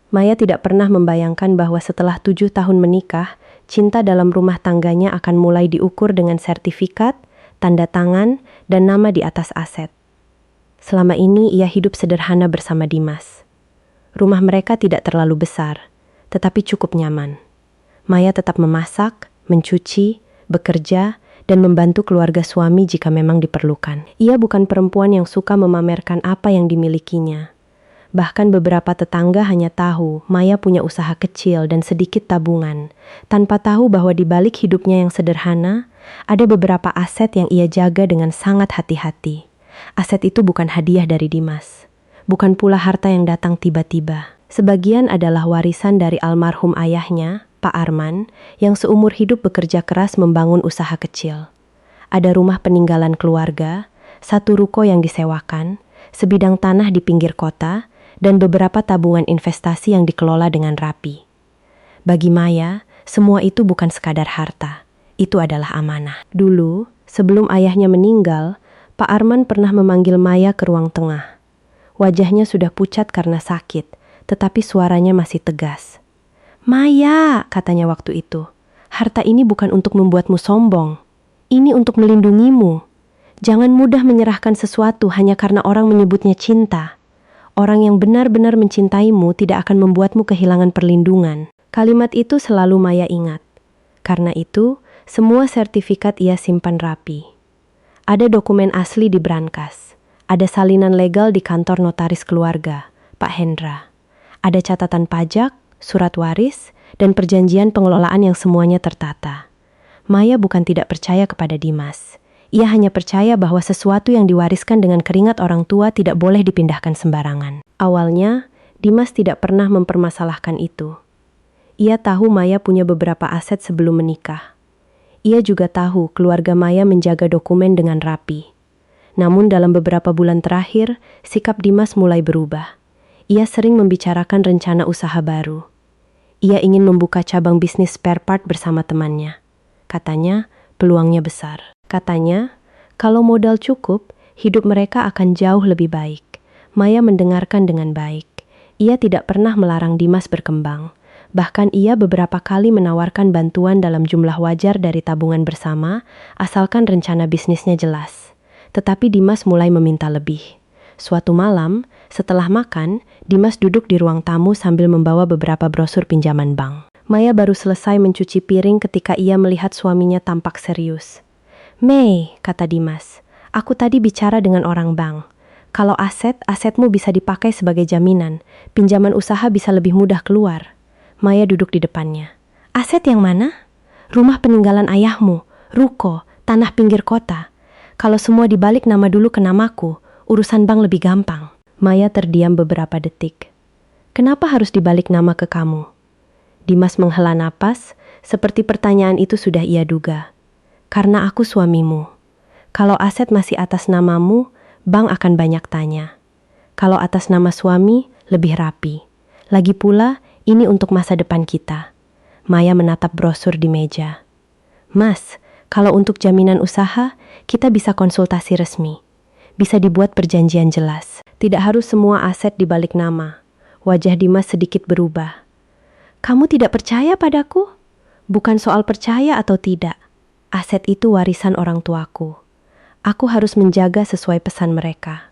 Maya tidak pernah membayangkan bahwa setelah 7 tahun menikah, cinta dalam rumah tangganya akan mulai diukur dengan sertifikat, tanda tangan, dan nama di atas aset. Selama ini ia hidup sederhana bersama Dimas. Rumah mereka tidak terlalu besar, tetapi cukup nyaman. Maya tetap memasak, mencuci, bekerja, dan membantu keluarga suami jika memang diperlukan. Ia bukan perempuan yang suka memamerkan apa yang dimilikinya. Bahkan beberapa tetangga hanya tahu Maya punya usaha kecil dan sedikit tabungan, tanpa tahu bahwa di balik hidupnya yang sederhana, ada beberapa aset yang ia jaga dengan sangat hati-hati. Aset itu bukan hadiah dari Dimas, bukan pula harta yang datang tiba-tiba. Sebagian adalah warisan dari almarhum ayahnya, Pak Arman, yang seumur hidup bekerja keras membangun usaha kecil. Ada rumah peninggalan keluarga, satu ruko yang disewakan, sebidang tanah di pinggir kota, dan beberapa tabungan investasi yang dikelola dengan rapi. Bagi Maya, semua itu bukan sekadar harta, itu adalah amanah. Dulu, sebelum ayahnya meninggal, Pak Arman pernah memanggil Maya ke ruang tengah. Wajahnya sudah pucat karena sakit, tetapi suaranya masih tegas. "Maya," katanya waktu itu, "harta ini bukan untuk membuatmu sombong. Ini untuk melindungimu. Jangan mudah menyerahkan sesuatu hanya karena orang menyebutnya cinta. Orang yang benar-benar mencintaimu tidak akan membuatmu kehilangan perlindungan." Kalimat itu selalu Maya ingat. Karena itu, semua sertifikat ia simpan rapi. Ada dokumen asli di brankas. Ada salinan legal di kantor notaris keluarga, Pak Hendra. Ada catatan pajak, surat waris, dan perjanjian pengelolaan yang semuanya tertata. Maya bukan tidak percaya kepada Dimas. Ia hanya percaya bahwa sesuatu yang diwariskan dengan keringat orang tua tidak boleh dipindahkan sembarangan. Awalnya, Dimas tidak pernah mempermasalahkan itu. Ia tahu Maya punya beberapa aset sebelum menikah. Ia juga tahu keluarga Maya menjaga dokumen dengan rapi. Namun dalam beberapa bulan terakhir, sikap Dimas mulai berubah. Ia sering membicarakan rencana usaha baru. Ia ingin membuka cabang bisnis spare part bersama temannya. Katanya, peluangnya besar. Katanya, kalau modal cukup, hidup mereka akan jauh lebih baik. Maya mendengarkan dengan baik. Ia tidak pernah melarang Dimas berkembang. Bahkan ia beberapa kali menawarkan bantuan dalam jumlah wajar dari tabungan bersama, asalkan rencana bisnisnya jelas. Tetapi Dimas mulai meminta lebih. Suatu malam, setelah makan, Dimas duduk di ruang tamu sambil membawa beberapa brosur pinjaman bank. Maya baru selesai mencuci piring ketika ia melihat suaminya tampak serius. "Mei," kata Dimas, "aku tadi bicara dengan orang bank. Kalau asetmu bisa dipakai sebagai jaminan, pinjaman usaha bisa lebih mudah keluar." Maya duduk di depannya. "Aset yang mana?" "Rumah peninggalan ayahmu, ruko, tanah pinggir kota. Kalau semua dibalik nama dulu ke namaku, urusan bank lebih gampang." Maya terdiam beberapa detik. "Kenapa harus dibalik nama ke kamu?" Dimas menghela napas, seperti pertanyaan itu sudah ia duga. "Karena aku suamimu. Kalau aset masih atas namamu, bank akan banyak tanya. Kalau atas nama suami, lebih rapi. Lagi pula, ini untuk masa depan kita." Maya menatap brosur di meja. "Mas, kalau untuk jaminan usaha, kita bisa konsultasi resmi. Bisa dibuat perjanjian jelas. Tidak harus semua aset dibalik nama." Wajah Dimas sedikit berubah. "Kamu tidak percaya padaku?" "Bukan soal percaya atau tidak. Aset itu warisan orang tuaku. Aku harus menjaga sesuai pesan mereka."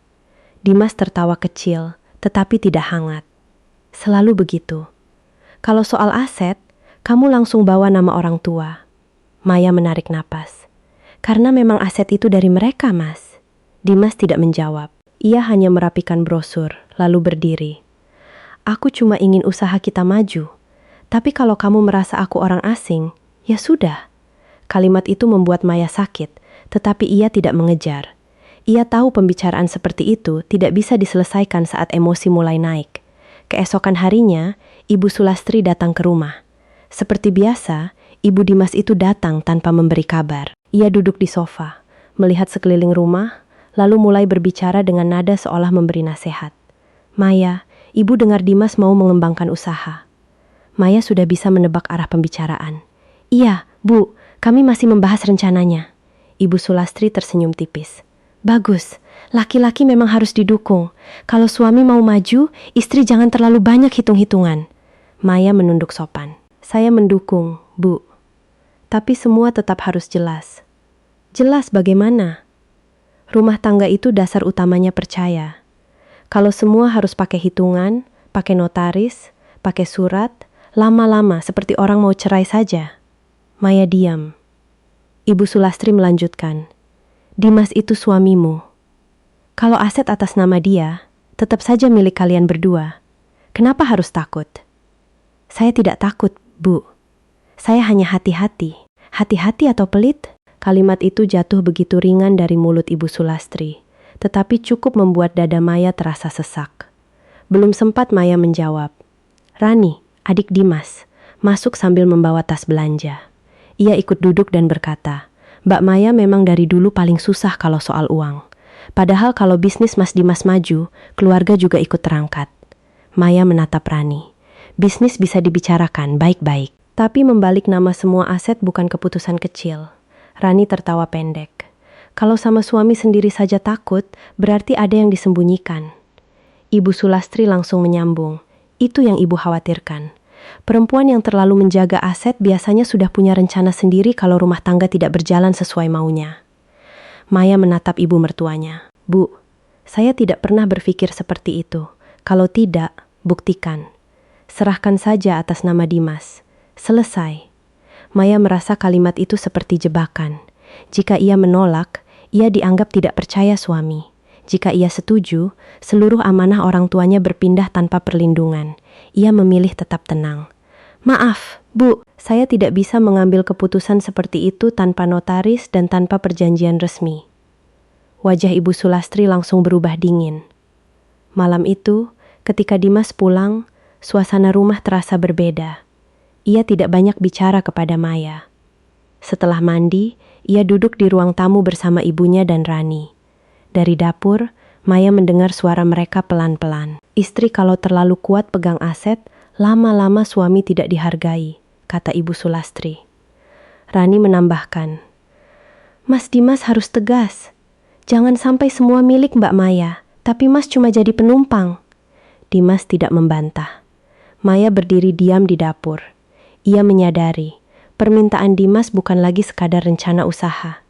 Dimas tertawa kecil, tetapi tidak hangat. "Selalu begitu. Kalau soal aset, kamu langsung bawa nama orang tua." Maya menarik napas. "Karena memang aset itu dari mereka, Mas." Dimas tidak menjawab. Ia hanya merapikan brosur, lalu berdiri. "Aku cuma ingin usaha kita maju. Tapi kalau kamu merasa aku orang asing, ya sudah." Kalimat itu membuat Maya sakit, tetapi ia tidak mengejar. Ia tahu pembicaraan seperti itu tidak bisa diselesaikan saat emosi mulai naik. Keesokan harinya, Ibu Sulastri datang ke rumah. Seperti biasa, Ibu Dimas itu datang tanpa memberi kabar. Ia duduk di sofa, melihat sekeliling rumah, lalu mulai berbicara dengan nada seolah memberi nasihat. "Maya, Ibu dengar Dimas mau mengembangkan usaha." Maya sudah bisa menebak arah pembicaraan. "Iya, Bu, kami masih membahas rencananya." Ibu Sulastri tersenyum tipis. Bagus, laki-laki memang harus didukung. Kalau suami mau maju, istri jangan terlalu banyak hitung-hitungan. Maya menunduk sopan. Saya mendukung, Bu. Tapi semua tetap harus jelas. Jelas bagaimana? Rumah tangga itu dasar utamanya percaya. Kalau semua harus pakai hitungan, pakai notaris, pakai surat, lama-lama seperti orang mau cerai saja. Maya diam. Ibu Sulastri melanjutkan. Dimas itu suamimu. Kalau aset atas nama dia, tetap saja milik kalian berdua. Kenapa harus takut? Saya tidak takut, Bu. Saya hanya hati-hati. Hati-hati atau pelit? Kalimat itu jatuh begitu ringan dari mulut Ibu Sulastri, tetapi cukup membuat dada Maya terasa sesak. Belum sempat Maya menjawab. Rani, adik Dimas, masuk sambil membawa tas belanja. Ia ikut duduk dan berkata, Mbak Maya memang dari dulu paling susah kalau soal uang. Padahal kalau bisnis Mas Dimas maju, keluarga juga ikut terangkat. Maya menatap Rani. Bisnis bisa dibicarakan baik-baik, tapi membalik nama semua aset bukan keputusan kecil. Rani tertawa pendek. Kalau sama suami sendiri saja takut, berarti ada yang disembunyikan. Ibu Sulastri langsung menyambung. Itu yang ibu khawatirkan. Perempuan yang terlalu menjaga aset biasanya sudah punya rencana sendiri kalau rumah tangga tidak berjalan sesuai maunya. Maya menatap ibu mertuanya. Bu, saya tidak pernah berpikir seperti itu. Kalau tidak, buktikan. Serahkan saja atas nama Dimas. Selesai. Maya merasa kalimat itu seperti jebakan. Jika ia menolak, ia dianggap tidak percaya suami. Jika ia setuju, seluruh amanah orang tuanya berpindah tanpa perlindungan. Ia memilih tetap tenang. Maaf, Bu, saya tidak bisa mengambil keputusan seperti itu tanpa notaris dan tanpa perjanjian resmi. Wajah Ibu Sulastri langsung berubah dingin. Malam itu, ketika Dimas pulang, suasana rumah terasa berbeda. Ia tidak banyak bicara kepada Maya. Setelah mandi, ia duduk di ruang tamu bersama ibunya dan Rani. Dari dapur, Maya mendengar suara mereka pelan-pelan. Istri kalau terlalu kuat pegang aset, lama-lama suami tidak dihargai, kata Ibu Sulastri. Rani menambahkan, Mas Dimas harus tegas. Jangan sampai semua milik Mbak Maya, tapi Mas cuma jadi penumpang. Dimas tidak membantah. Maya berdiri diam di dapur. Ia menyadari, permintaan Dimas bukan lagi sekadar rencana usaha.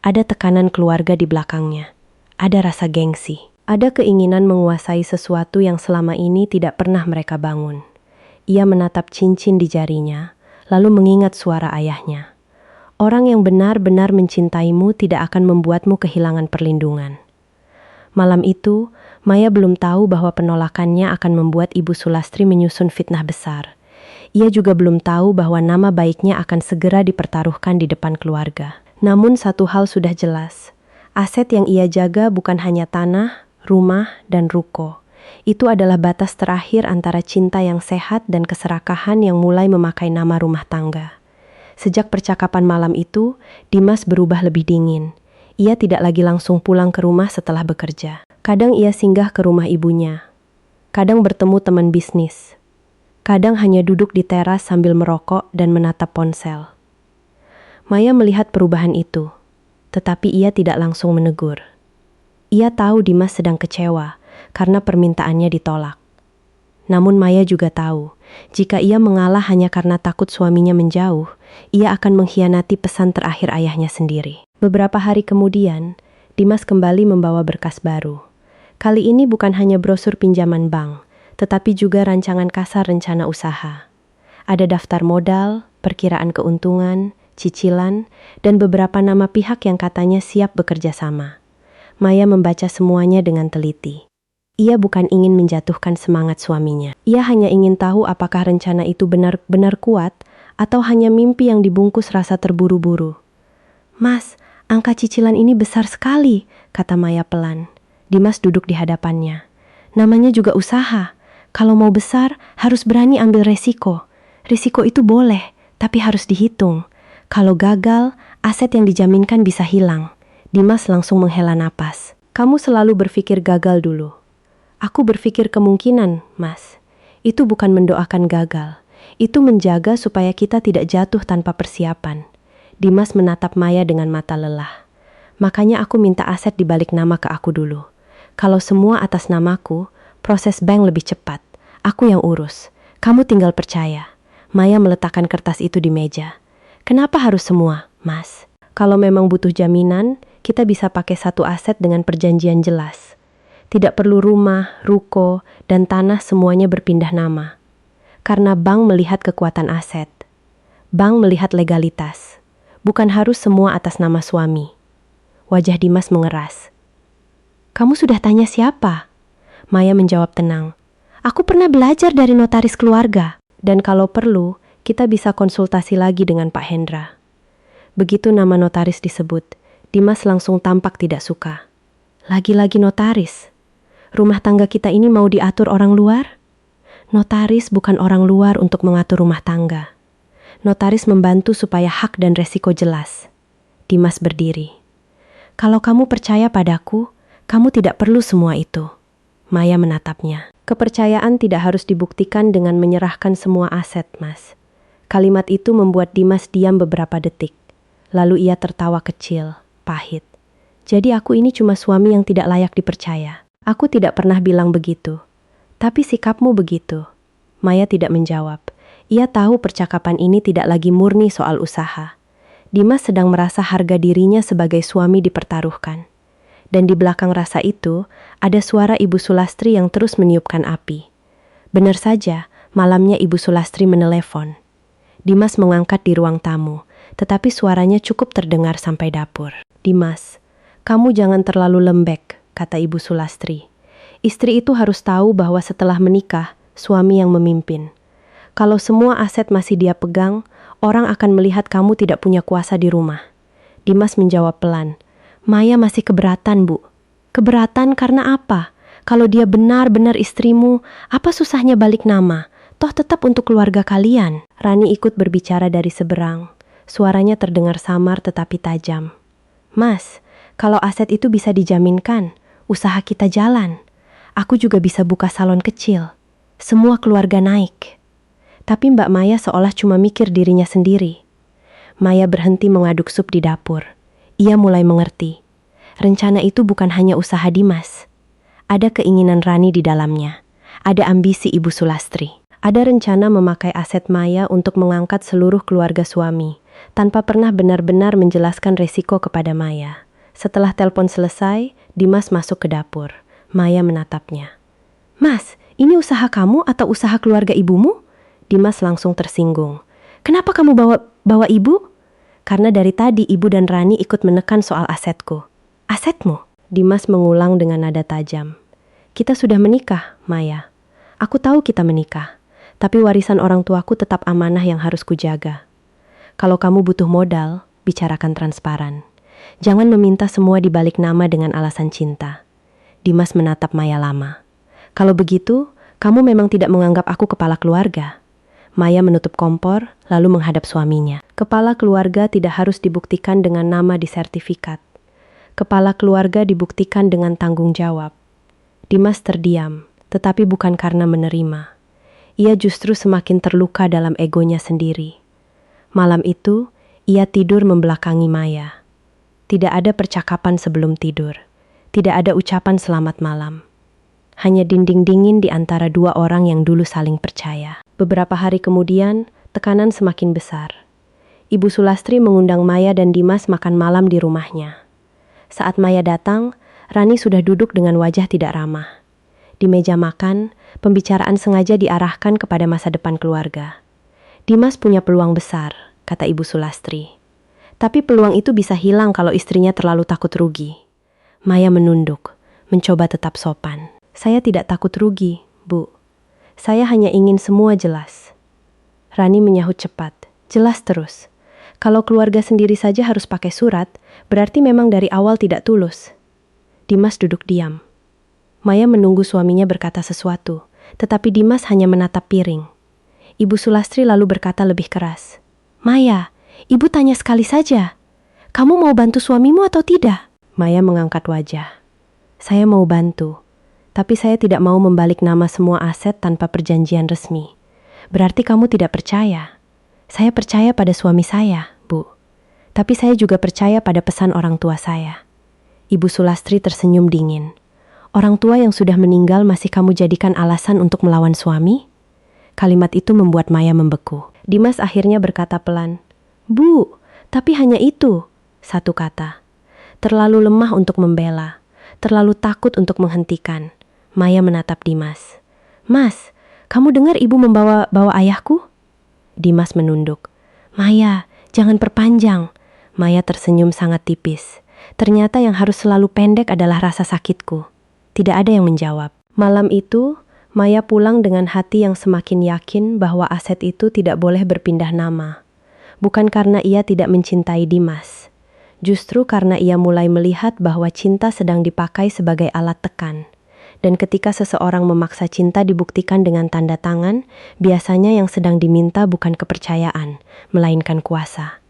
Ada tekanan keluarga di belakangnya. Ada rasa gengsi. Ada keinginan menguasai sesuatu yang selama ini tidak pernah mereka bangun. Ia menatap cincin di jarinya, lalu mengingat suara ayahnya. Orang yang benar-benar mencintaimu tidak akan membuatmu kehilangan perlindungan. Malam itu, Maya belum tahu bahwa penolakannya akan membuat Ibu Sulastri menyusun fitnah besar. Ia juga belum tahu bahwa nama baiknya akan segera dipertaruhkan di depan keluarga. Namun satu hal sudah jelas. Aset yang ia jaga bukan hanya tanah, rumah, dan ruko. Itu adalah batas terakhir antara cinta yang sehat dan keserakahan yang mulai memakai nama rumah tangga. Sejak percakapan malam itu, Dimas berubah lebih dingin. Ia tidak lagi langsung pulang ke rumah setelah bekerja. Kadang ia singgah ke rumah ibunya. Kadang bertemu teman bisnis. Kadang hanya duduk di teras sambil merokok dan menatap ponsel. Maya melihat perubahan itu, tetapi ia tidak langsung menegur. Ia tahu Dimas sedang kecewa karena permintaannya ditolak. Namun Maya juga tahu, jika ia mengalah hanya karena takut suaminya menjauh, ia akan mengkhianati pesan terakhir ayahnya sendiri. Beberapa hari kemudian, Dimas kembali membawa berkas baru. Kali ini bukan hanya brosur pinjaman bank, tetapi juga rancangan kasar rencana usaha. Ada daftar modal, perkiraan keuntungan, cicilan, dan beberapa nama pihak yang katanya siap bekerja sama. Maya membaca semuanya dengan teliti. Ia bukan ingin menjatuhkan semangat suaminya. Ia hanya ingin tahu apakah rencana itu benar-benar kuat atau hanya mimpi yang dibungkus rasa terburu-buru. Mas, angka cicilan ini besar sekali, kata Maya pelan. Dimas duduk di hadapannya. Namanya juga usaha. Kalau mau besar, harus berani ambil resiko. Risiko itu boleh, tapi harus dihitung. Kalau gagal, aset yang dijaminkan bisa hilang. Dimas langsung menghela napas. Kamu selalu berpikir gagal dulu. Aku berpikir kemungkinan, Mas. Itu bukan mendoakan gagal. Itu menjaga supaya kita tidak jatuh tanpa persiapan. Dimas menatap Maya dengan mata lelah. Makanya aku minta aset dibalik nama ke aku dulu. Kalau semua atas namaku, proses bank lebih cepat. Aku yang urus. Kamu tinggal percaya. Maya meletakkan kertas itu di meja. Kenapa harus semua, Mas? Kalau memang butuh jaminan, kita bisa pakai satu aset dengan perjanjian jelas. Tidak perlu rumah, ruko, dan tanah semuanya berpindah nama. Karena bank melihat kekuatan aset. Bank melihat legalitas. Bukan harus semua atas nama suami. Wajah Dimas mengeras. Kamu sudah tanya siapa? Maya menjawab tenang. Aku pernah belajar dari notaris keluarga. Dan kalau perlu, kita bisa konsultasi lagi dengan Pak Hendra. Begitu nama notaris disebut, Dimas langsung tampak tidak suka. Lagi-lagi notaris. Rumah tangga kita ini mau diatur orang luar? Notaris bukan orang luar untuk mengatur rumah tangga. Notaris membantu supaya hak dan resiko jelas. Dimas berdiri. Kalau kamu percaya padaku, kamu tidak perlu semua itu. Maya menatapnya. Kepercayaan tidak harus dibuktikan dengan menyerahkan semua aset, Mas. Kalimat itu membuat Dimas diam beberapa detik. Lalu ia tertawa kecil, pahit. Jadi aku ini cuma suami yang tidak layak dipercaya. Aku tidak pernah bilang begitu. Tapi sikapmu begitu. Maya tidak menjawab. Ia tahu percakapan ini tidak lagi murni soal usaha. Dimas sedang merasa harga dirinya sebagai suami dipertaruhkan. Dan di belakang rasa itu, ada suara Ibu Sulastri yang terus meniupkan api. Benar saja, malamnya Ibu Sulastri menelepon. Dimas mengangkat di ruang tamu, tetapi suaranya cukup terdengar sampai dapur. Dimas, kamu jangan terlalu lembek, kata Ibu Sulastri. Istri itu harus tahu bahwa setelah menikah, suami yang memimpin. Kalau semua aset masih dia pegang, orang akan melihat kamu tidak punya kuasa di rumah. Dimas menjawab pelan. Maya masih keberatan, Bu. Keberatan karena apa? Kalau dia benar-benar istrimu, apa susahnya balik nama? Toh tetap untuk keluarga kalian. Rani ikut berbicara dari seberang. Suaranya terdengar samar tetapi tajam. Mas, kalau aset itu bisa dijaminkan, usaha kita jalan. Aku juga bisa buka salon kecil. Semua keluarga naik. Tapi Mbak Maya seolah cuma mikir dirinya sendiri. Maya berhenti mengaduk sup di dapur. Ia mulai mengerti. Rencana itu bukan hanya usaha Dimas. Ada keinginan Rani di dalamnya. Ada ambisi Ibu Sulastri. Ada rencana memakai aset Maya untuk mengangkat seluruh keluarga suami, tanpa pernah benar-benar menjelaskan resiko kepada Maya. Setelah telepon selesai, Dimas masuk ke dapur. Maya menatapnya. Mas, ini usaha kamu atau usaha keluarga ibumu? Dimas langsung tersinggung. Kenapa kamu bawa ibu? Karena dari tadi ibu dan Rani ikut menekan soal asetku. Asetmu? Dimas mengulang dengan nada tajam. Kita sudah menikah, Maya. Aku tahu kita menikah. Tapi warisan orang tuaku tetap amanah yang harus kujaga. Kalau kamu butuh modal, bicarakan transparan. Jangan meminta semua dibalik nama dengan alasan cinta. Dimas menatap Maya lama. Kalau begitu, kamu memang tidak menganggap aku kepala keluarga. Maya menutup kompor, lalu menghadap suaminya. Kepala keluarga tidak harus dibuktikan dengan nama di sertifikat. Kepala keluarga dibuktikan dengan tanggung jawab. Dimas terdiam, tetapi bukan karena menerima. Ia justru semakin terluka dalam egonya sendiri. Malam itu, ia tidur membelakangi Maya. Tidak ada percakapan sebelum tidur. Tidak ada ucapan selamat malam. Hanya dinding dingin di antara dua orang yang dulu saling percaya. Beberapa hari kemudian, tekanan semakin besar. Ibu Sulastri mengundang Maya dan Dimas makan malam di rumahnya. Saat Maya datang, Rani sudah duduk dengan wajah tidak ramah. Di meja makan, pembicaraan sengaja diarahkan kepada masa depan keluarga. Dimas punya peluang besar, kata Ibu Sulastri. Tapi peluang itu bisa hilang kalau istrinya terlalu takut rugi. Maya menunduk, mencoba tetap sopan. Saya tidak takut rugi, Bu. Saya hanya ingin semua jelas. Rani menyahut cepat. Jelas terus. Kalau keluarga sendiri saja harus pakai surat, berarti memang dari awal tidak tulus. Dimas duduk diam. Maya menunggu suaminya berkata sesuatu, tetapi Dimas hanya menatap piring. Ibu Sulastri lalu berkata lebih keras. Maya, ibu tanya sekali saja. Kamu mau bantu suamimu atau tidak? Maya mengangkat wajah. Saya mau bantu. Tapi saya tidak mau membalik nama semua aset tanpa perjanjian resmi. Berarti kamu tidak percaya. Saya percaya pada suami saya, Bu. Tapi saya juga percaya pada pesan orang tua saya. Ibu Sulastri tersenyum dingin. Orang tua yang sudah meninggal masih kamu jadikan alasan untuk melawan suami? Kalimat itu membuat Maya membeku. Dimas akhirnya berkata pelan, "Bu, tapi hanya itu." Satu kata. Terlalu lemah untuk membela. Terlalu takut untuk menghentikan. Maya menatap Dimas. "Mas, kamu dengar ibu membawa ayahku?" Dimas menunduk. "Maya, jangan perpanjang." Maya tersenyum sangat tipis. Ternyata yang harus selalu pendek adalah rasa sakitku. Tidak ada yang menjawab. Malam itu, Maya pulang dengan hati yang semakin yakin bahwa aset itu tidak boleh berpindah nama. Bukan karena ia tidak mencintai Dimas. Justru karena ia mulai melihat bahwa cinta sedang dipakai sebagai alat tekan. Dan ketika seseorang memaksa cinta dibuktikan dengan tanda tangan, biasanya yang sedang diminta bukan kepercayaan, melainkan kuasa.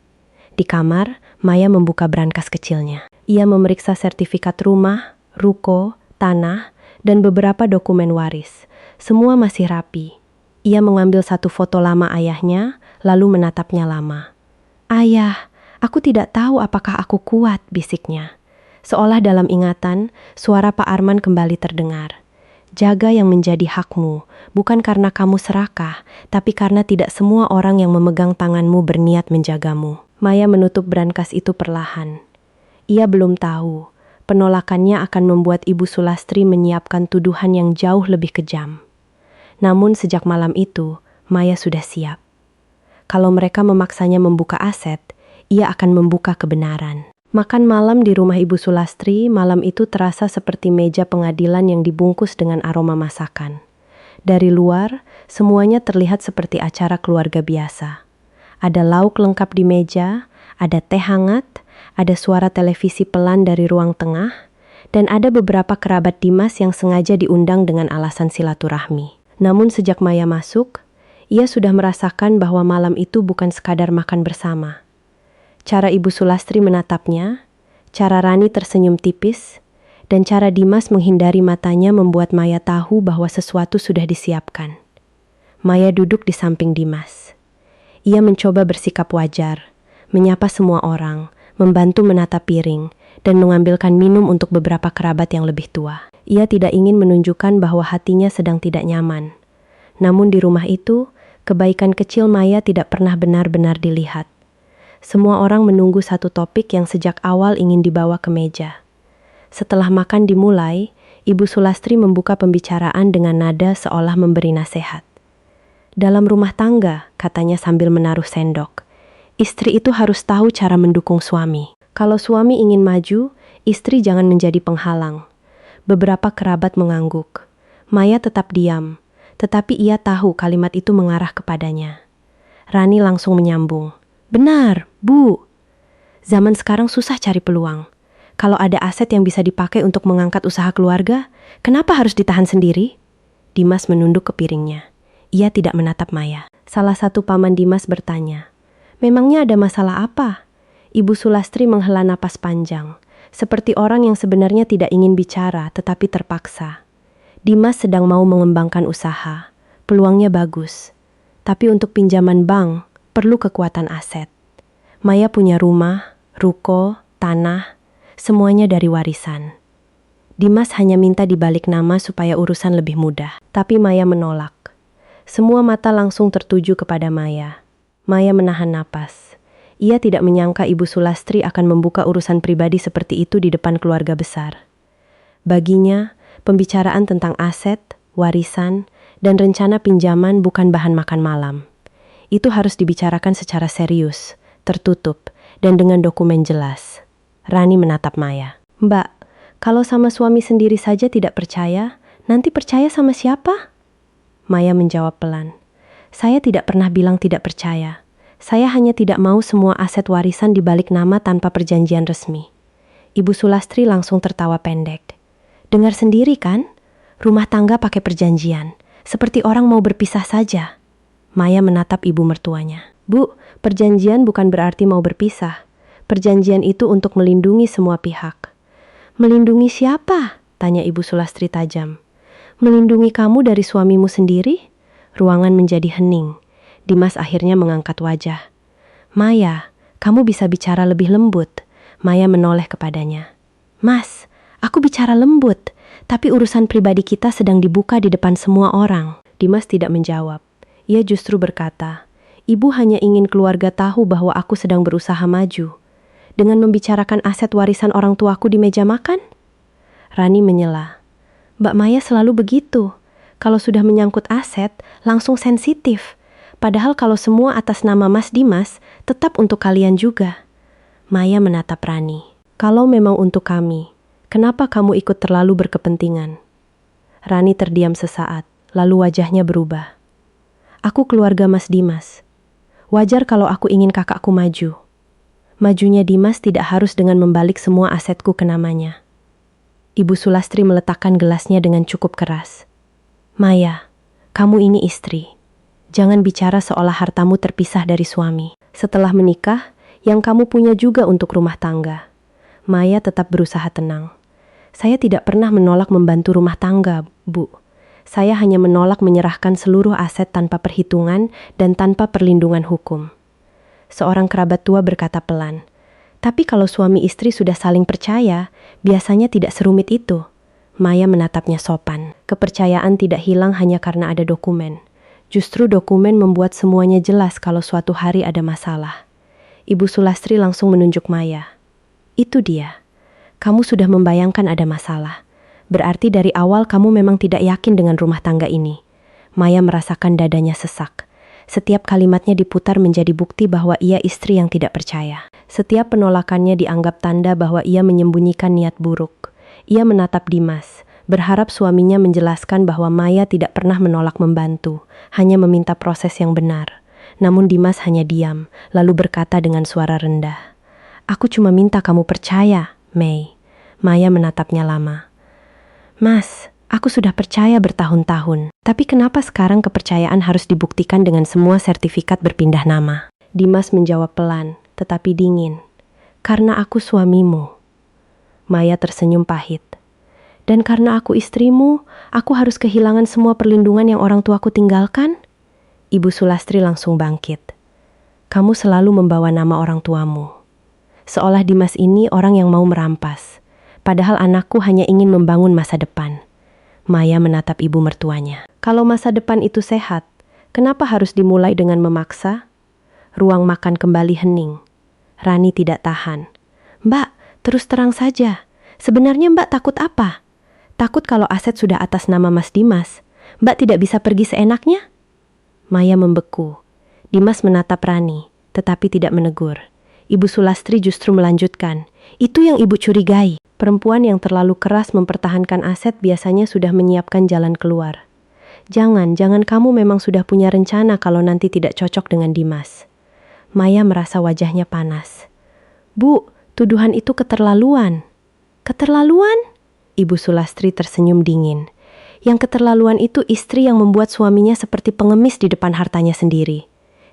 Di kamar, Maya membuka brankas kecilnya. Ia memeriksa sertifikat rumah, ruko, tanah, dan beberapa dokumen waris. Semua masih rapi. Ia mengambil satu foto lama ayahnya, lalu menatapnya lama. "Ayah, aku tidak tahu apakah aku kuat," bisiknya. Seolah dalam ingatan, suara Pak Arman kembali terdengar. "Jaga yang menjadi hakmu, bukan karena kamu serakah, tapi karena tidak semua orang yang memegang tanganmu berniat menjagamu." Maya menutup brankas itu perlahan. Ia belum tahu, penolakannya akan membuat Ibu Sulastri menyiapkan tuduhan yang jauh lebih kejam. Namun sejak malam itu, Maya sudah siap. Kalau mereka memaksanya membuka aset, ia akan membuka kebenaran. Makan malam di rumah Ibu Sulastri, malam itu terasa seperti meja pengadilan yang dibungkus dengan aroma masakan. Dari luar, semuanya terlihat seperti acara keluarga biasa. Ada lauk lengkap di meja, ada teh hangat, ada suara televisi pelan dari ruang tengah, dan ada beberapa kerabat Dimas yang sengaja diundang dengan alasan silaturahmi. Namun sejak Maya masuk, ia sudah merasakan bahwa malam itu bukan sekadar makan bersama. Cara Ibu Sulastri menatapnya, cara Rani tersenyum tipis, dan cara Dimas menghindari matanya membuat Maya tahu bahwa sesuatu sudah disiapkan. Maya duduk di samping Dimas. Ia mencoba bersikap wajar, menyapa semua orang, membantu menata piring, dan mengambilkan minum untuk beberapa kerabat yang lebih tua. Ia tidak ingin menunjukkan bahwa hatinya sedang tidak nyaman. Namun di rumah itu, kebaikan kecil Maya tidak pernah benar-benar dilihat. Semua orang menunggu satu topik yang sejak awal ingin dibawa ke meja. Setelah makan dimulai, Ibu Sulastri membuka pembicaraan dengan nada seolah memberi nasihat. "Dalam rumah tangga," katanya sambil menaruh sendok, "istri itu harus tahu cara mendukung suami. Kalau suami ingin maju, istri jangan menjadi penghalang." Beberapa kerabat mengangguk. Maya tetap diam, tetapi ia tahu kalimat itu mengarah kepadanya. Rani langsung menyambung. "Benar, Bu. Zaman sekarang susah cari peluang. Kalau ada aset yang bisa dipakai untuk mengangkat usaha keluarga, kenapa harus ditahan sendiri?" Dimas menunduk ke piringnya. Ia tidak menatap Maya. Salah satu paman Dimas bertanya, "Memangnya ada masalah apa?" Ibu Sulastri menghela napas panjang, seperti orang yang sebenarnya tidak ingin bicara tetapi terpaksa. Dimas sedang mau mengembangkan usaha. Peluangnya bagus. Tapi untuk pinjaman bank, perlu kekuatan aset. Maya punya rumah, ruko, tanah, semuanya dari warisan. Dimas hanya minta dibalik nama supaya urusan lebih mudah. Tapi Maya menolak. Semua mata langsung tertuju kepada Maya. Maya menahan napas. Ia tidak menyangka Ibu Sulastri akan membuka urusan pribadi seperti itu di depan keluarga besar. Baginya, pembicaraan tentang aset, warisan, dan rencana pinjaman bukan bahan makan malam. Itu harus dibicarakan secara serius, tertutup, dan dengan dokumen jelas. Rani menatap Maya. "Mbak, kalau sama suami sendiri saja tidak percaya, nanti percaya sama siapa?" Maya menjawab pelan. "Saya tidak pernah bilang tidak percaya. Saya hanya tidak mau semua aset warisan dibalik nama tanpa perjanjian resmi." Ibu Sulastri langsung tertawa pendek. "Dengar sendiri kan? Rumah tangga pakai perjanjian. Seperti orang mau berpisah saja." Maya menatap ibu mertuanya. "Bu, perjanjian bukan berarti mau berpisah. Perjanjian itu untuk melindungi semua pihak." "Melindungi siapa?" tanya Ibu Sulastri tajam. "Melindungi kamu dari suamimu sendiri?" Ruangan menjadi hening. Dimas akhirnya mengangkat wajah. "Maya, kamu bisa bicara lebih lembut." Maya menoleh kepadanya. Mas, aku bicara lembut, tapi urusan pribadi kita sedang dibuka di depan semua orang. Dimas tidak menjawab. Ia justru berkata, ibu hanya ingin keluarga tahu bahwa aku sedang berusaha maju. Dengan membicarakan aset warisan orang tuaku di meja makan? Rani menyela. Mbak Maya selalu begitu. Kalau sudah menyangkut aset, langsung sensitif. Padahal kalau semua atas nama Mas Dimas, tetap untuk kalian juga. Maya menatap Rani. Kalau memang untuk kami, kenapa kamu ikut terlalu berkepentingan? Rani terdiam sesaat, lalu wajahnya berubah. Aku keluarga Mas Dimas. Wajar kalau aku ingin kakakku maju. Majunya Dimas tidak harus dengan membalik semua asetku ke namanya. Ibu Sulastri meletakkan gelasnya dengan cukup keras. Maya, kamu ini istri. Jangan bicara seolah hartamu terpisah dari suami. Setelah menikah, yang kamu punya juga untuk rumah tangga. Maya tetap berusaha tenang. Saya tidak pernah menolak membantu rumah tangga, Bu. Saya hanya menolak menyerahkan seluruh aset tanpa perhitungan dan tanpa perlindungan hukum. Seorang kerabat tua berkata pelan, tapi kalau suami istri sudah saling percaya, biasanya tidak serumit itu. Maya menatapnya sopan. Kepercayaan tidak hilang hanya karena ada dokumen. Justru dokumen membuat semuanya jelas kalau suatu hari ada masalah. Ibu Sulastri langsung menunjuk Maya. Itu dia. Kamu sudah membayangkan ada masalah. Berarti dari awal kamu memang tidak yakin dengan rumah tangga ini. Maya merasakan dadanya sesak. Setiap kalimatnya diputar menjadi bukti bahwa ia istri yang tidak percaya. Setiap penolakannya dianggap tanda bahwa ia menyembunyikan niat buruk. Ia menatap Dimas, berharap suaminya menjelaskan bahwa Maya tidak pernah menolak membantu, hanya meminta proses yang benar. Namun Dimas hanya diam, lalu berkata dengan suara rendah, aku cuma minta kamu percaya, Mei. Maya menatapnya lama. Mas, aku sudah percaya bertahun-tahun. Tapi kenapa sekarang kepercayaan harus dibuktikan dengan semua sertifikat berpindah nama? Dimas menjawab pelan, tetapi dingin. Karena aku suamimu. Maya tersenyum pahit. Dan karena aku istrimu, aku harus kehilangan semua perlindungan yang orang tuaku tinggalkan? Ibu Sulastri langsung bangkit. Kamu selalu membawa nama orang tuamu. Seolah Dimas ini orang yang mau merampas. Padahal anakku hanya ingin membangun masa depan. Maya menatap ibu mertuanya. Kalau masa depan itu sehat, kenapa harus dimulai dengan memaksa? Ruang makan kembali hening. Rani tidak tahan. Mbak, terus terang saja. Sebenarnya Mbak takut apa? Takut kalau aset sudah atas nama Mas Dimas. Mbak tidak bisa pergi seenaknya? Maya membeku. Dimas menatap Rani, tetapi tidak menegur. Ibu Sulastri justru melanjutkan. Itu yang ibu curigai. Perempuan yang terlalu keras mempertahankan aset biasanya sudah menyiapkan jalan keluar. Jangan kamu memang sudah punya rencana kalau nanti tidak cocok dengan Dimas. Maya merasa wajahnya panas. Bu, tuduhan itu keterlaluan. Keterlaluan? Ibu Sulastri tersenyum dingin. Yang keterlaluan itu istri yang membuat suaminya seperti pengemis di depan hartanya sendiri.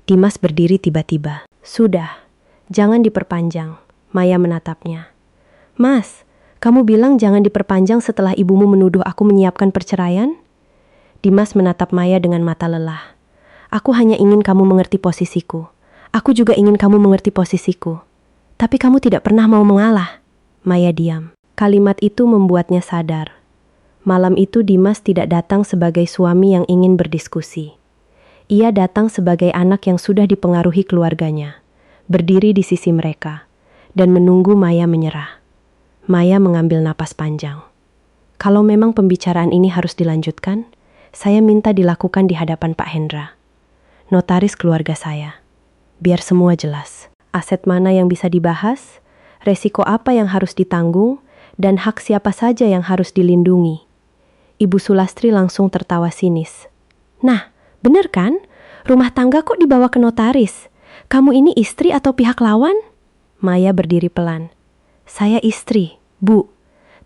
Dimas berdiri tiba-tiba. Sudah, jangan diperpanjang. Maya menatapnya. Mas, kamu bilang jangan diperpanjang setelah ibumu menuduh aku menyiapkan perceraian? Dimas menatap Maya dengan mata lelah. Aku hanya ingin kamu mengerti posisiku. Aku juga ingin kamu mengerti posisiku. Tapi kamu tidak pernah mau mengalah. Maya diam. Kalimat itu membuatnya sadar. Malam itu Dimas tidak datang sebagai suami yang ingin berdiskusi. Ia datang sebagai anak yang sudah dipengaruhi keluarganya, berdiri di sisi mereka, dan menunggu Maya menyerah. Maya mengambil napas panjang. Kalau memang pembicaraan ini harus dilanjutkan, saya minta dilakukan di hadapan Pak Hendra, notaris keluarga saya. Biar semua jelas. Aset mana yang bisa dibahas, resiko apa yang harus ditanggung, dan hak siapa saja yang harus dilindungi. Ibu Sulastri langsung tertawa sinis. Nah, bener kan? Rumah tangga kok dibawa ke notaris? Kamu ini istri atau pihak lawan? Maya berdiri pelan. Saya istri, Bu.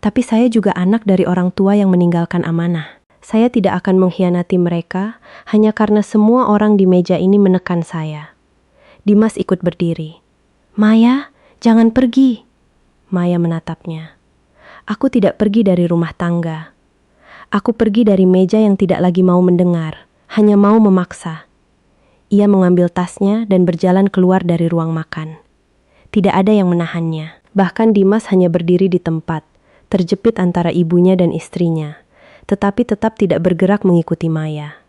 Tapi saya juga anak dari orang tua yang meninggalkan amanah. Saya tidak akan mengkhianati mereka hanya karena semua orang di meja ini menekan saya. Dimas ikut berdiri. Maya, jangan pergi. Maya menatapnya. Aku tidak pergi dari rumah tangga. Aku pergi dari meja yang tidak lagi mau mendengar, hanya mau memaksa. Ia mengambil tasnya dan berjalan keluar dari ruang makan. Tidak ada yang menahannya. Bahkan Dimas hanya berdiri di tempat, terjepit antara ibunya dan istrinya, tetapi tetap tidak bergerak mengikuti Maya.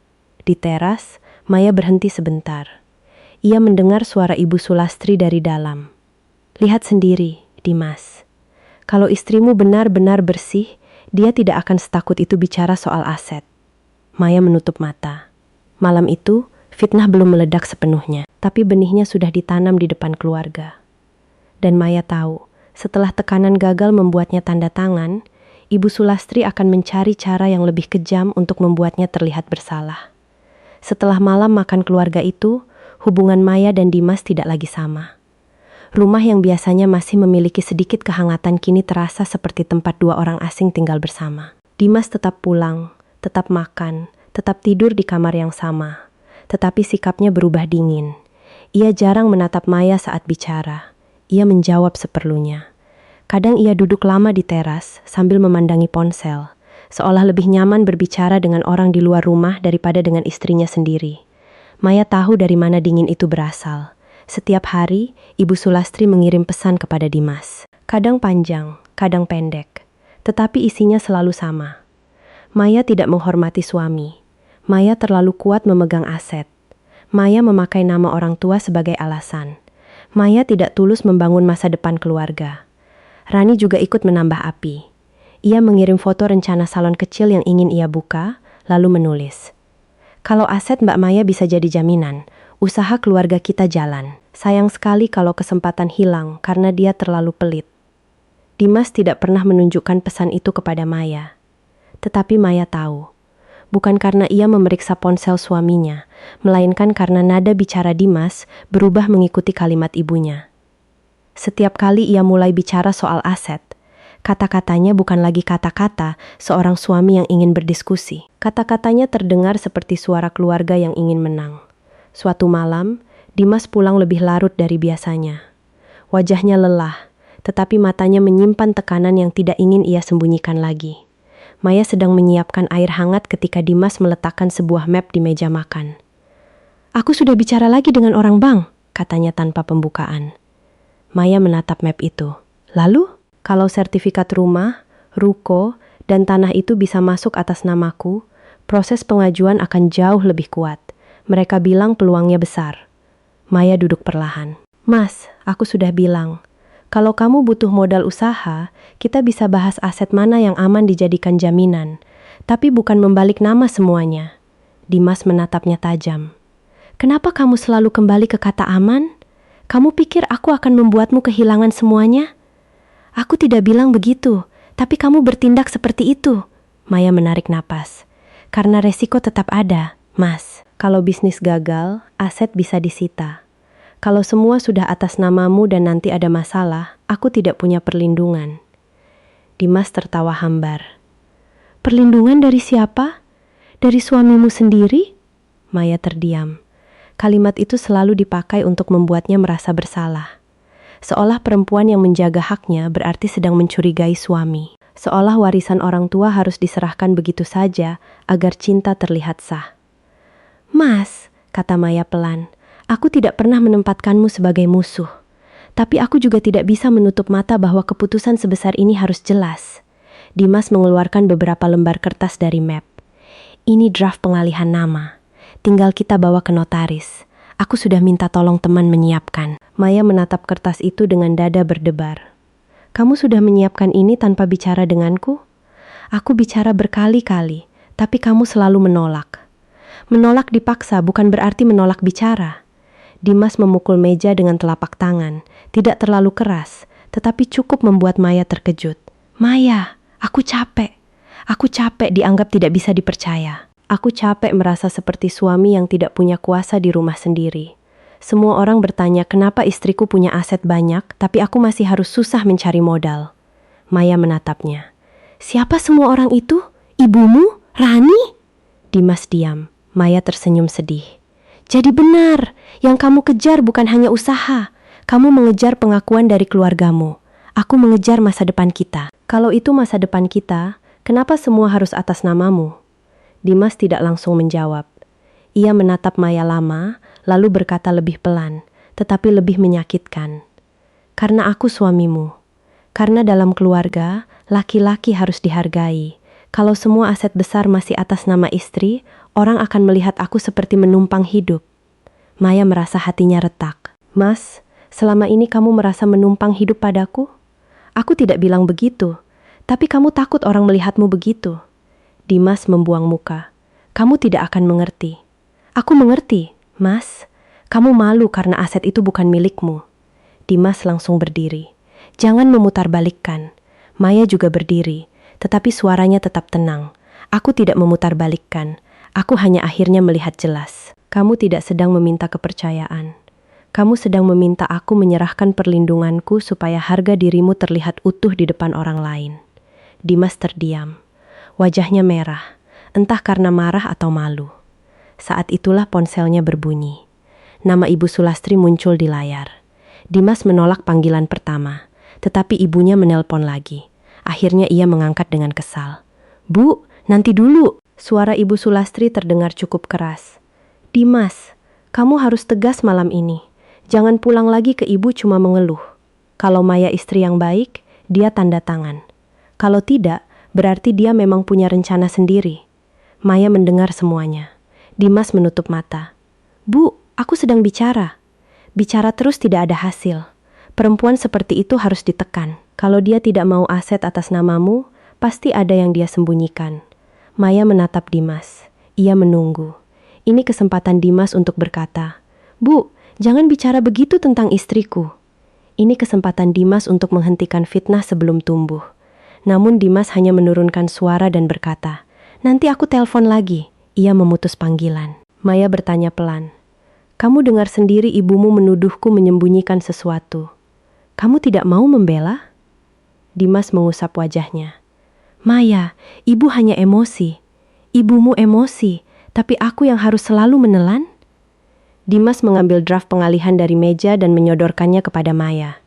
Di teras, Maya berhenti sebentar. Ia mendengar suara Ibu Sulastri dari dalam. "Lihat sendiri, Dimas. Kalau istrimu benar-benar bersih, dia tidak akan setakut itu bicara soal aset." Maya menutup mata. Malam itu, fitnah belum meledak sepenuhnya, tapi benihnya sudah ditanam di depan keluarga. Dan Maya tahu, setelah tekanan gagal membuatnya tanda tangan, Ibu Sulastri akan mencari cara yang lebih kejam untuk membuatnya terlihat bersalah. Setelah malam makan keluarga itu, hubungan Maya dan Dimas tidak lagi sama. Rumah yang biasanya masih memiliki sedikit kehangatan kini terasa seperti tempat dua orang asing tinggal bersama. Dimas tetap pulang, tetap makan, tetap tidur di kamar yang sama. Tetapi sikapnya berubah dingin. Ia jarang menatap Maya saat bicara. Ia menjawab seperlunya. Kadang ia duduk lama di teras sambil memandangi ponsel, seolah lebih nyaman berbicara dengan orang di luar rumah daripada dengan istrinya sendiri. Maya tahu dari mana dingin itu berasal. Setiap hari, Ibu Sulastri mengirim pesan kepada Dimas. Kadang panjang, kadang pendek, tetapi isinya selalu sama. Maya tidak menghormati suami. Maya terlalu kuat memegang aset. Maya memakai nama orang tua sebagai alasan. Maya tidak tulus membangun masa depan keluarga. Rani juga ikut menambah api. Ia mengirim foto rencana salon kecil yang ingin ia buka, lalu menulis, "Kalau aset Mbak Maya bisa jadi jaminan, usaha keluarga kita jalan. Sayang sekali kalau kesempatan hilang karena dia terlalu pelit." Dimas tidak pernah menunjukkan pesan itu kepada Maya. Tetapi Maya tahu, bukan karena ia memeriksa ponsel suaminya, melainkan karena nada bicara Dimas berubah mengikuti kalimat ibunya. Setiap kali ia mulai bicara soal aset, kata-katanya bukan lagi kata-kata seorang suami yang ingin berdiskusi. Kata-katanya terdengar seperti suara keluarga yang ingin menang. Suatu malam, Dimas pulang lebih larut dari biasanya. Wajahnya lelah, tetapi matanya menyimpan tekanan yang tidak ingin ia sembunyikan lagi. Maya sedang menyiapkan air hangat ketika Dimas meletakkan sebuah map di meja makan. "Aku sudah bicara lagi dengan orang bank," katanya tanpa pembukaan. Maya menatap map itu. "Lalu, kalau sertifikat rumah, ruko, dan tanah itu bisa masuk atas namaku, proses pengajuan akan jauh lebih kuat. Mereka bilang peluangnya besar." Maya duduk perlahan. "Mas, aku sudah bilang, kalau kamu butuh modal usaha, kita bisa bahas aset mana yang aman dijadikan jaminan, tapi bukan membalik nama semuanya." Dimas menatapnya tajam. "Kenapa kamu selalu kembali ke kata aman? Kamu pikir aku akan membuatmu kehilangan semuanya?" "Aku tidak bilang begitu, tapi kamu bertindak seperti itu." Maya menarik napas. "Karena resiko tetap ada, Mas. Kalau bisnis gagal, aset bisa disita. Kalau semua sudah atas namamu dan nanti ada masalah, aku tidak punya perlindungan." Dimas tertawa hambar. "Perlindungan dari siapa? Dari suamimu sendiri?" Maya terdiam. Kalimat itu selalu dipakai untuk membuatnya merasa bersalah. Seolah perempuan yang menjaga haknya berarti sedang mencurigai suami. Seolah warisan orang tua harus diserahkan begitu saja agar cinta terlihat sah. "Mas," kata Maya pelan, "aku tidak pernah menempatkanmu sebagai musuh. Tapi aku juga tidak bisa menutup mata bahwa keputusan sebesar ini harus jelas." Dimas mengeluarkan beberapa lembar kertas dari map. "Ini draft pengalihan nama. Tinggal kita bawa ke notaris. Aku sudah minta tolong teman menyiapkan." Maya menatap kertas itu dengan dada berdebar. "Kamu sudah menyiapkan ini tanpa bicara denganku?" "Aku bicara berkali-kali, tapi kamu selalu menolak." "Menolak dipaksa bukan berarti menolak bicara." Dimas memukul meja dengan telapak tangan, tidak terlalu keras, tetapi cukup membuat Maya terkejut. "Maya, aku capek. Aku capek dianggap tidak bisa dipercaya. Aku capek merasa seperti suami yang tidak punya kuasa di rumah sendiri. Semua orang bertanya kenapa istriku punya aset banyak, tapi aku masih harus susah mencari modal." Maya menatapnya. "Siapa semua orang itu? Ibumu? Rani?" Dimas diam. Maya tersenyum sedih. "Jadi benar, yang kamu kejar bukan hanya usaha. Kamu mengejar pengakuan dari keluargamu. Aku mengejar masa depan kita. Kalau itu masa depan kita, kenapa semua harus atas namamu?" Dimas tidak langsung menjawab. Ia menatap Maya lama, lalu berkata lebih pelan, tetapi lebih menyakitkan. "Karena aku suamimu. Karena dalam keluarga, laki-laki harus dihargai. Kalau semua aset besar masih atas nama istri, orang akan melihat aku seperti menumpang hidup. Maya merasa hatinya retak. Mas, selama ini kamu merasa menumpang hidup padaku? Aku tidak bilang begitu, tapi kamu takut orang melihatmu begitu. Dimas membuang muka. Kamu tidak akan mengerti. Aku mengerti, Mas. Kamu malu karena aset itu bukan milikmu. Dimas langsung berdiri. Jangan memutarbalikkan. Maya juga berdiri, tetapi suaranya tetap tenang. Aku tidak memutarbalikkan. Aku hanya akhirnya melihat jelas. Kamu tidak sedang meminta kepercayaan. Kamu sedang meminta aku menyerahkan perlindunganku supaya harga dirimu terlihat utuh di depan orang lain. Dimas terdiam. Wajahnya merah, entah karena marah atau malu. Saat itulah ponselnya berbunyi. Nama Ibu Sulastri muncul di layar. Dimas menolak panggilan pertama, tetapi ibunya menelpon lagi. Akhirnya ia mengangkat dengan kesal. Bu, nanti dulu. Suara Ibu Sulastri terdengar cukup keras. Dimas, kamu harus tegas malam ini. Jangan pulang lagi ke ibu cuma mengeluh. Kalau Maya istri yang baik, dia tanda tangan. Kalau tidak, berarti dia memang punya rencana sendiri. Maya mendengar semuanya. Dimas menutup mata. Bu, aku sedang bicara. Bicara terus tidak ada hasil. Perempuan seperti itu harus ditekan. Kalau dia tidak mau aset atas namamu, pasti ada yang dia sembunyikan. Maya menatap Dimas. Ia menunggu. Ini kesempatan Dimas untuk berkata, Bu, jangan bicara begitu tentang istriku. Ini kesempatan Dimas untuk menghentikan fitnah sebelum tumbuh. Namun Dimas hanya menurunkan suara dan berkata, nanti aku telepon lagi. Ia memutus panggilan. Maya bertanya pelan. Kamu dengar sendiri ibumu menuduhku menyembunyikan sesuatu. Kamu tidak mau membela? Dimas mengusap wajahnya. Maya, ibu hanya emosi. Ibumu emosi, tapi aku yang harus selalu menelan? Dimas mengambil draft pengalihan dari meja dan menyodorkannya kepada Maya.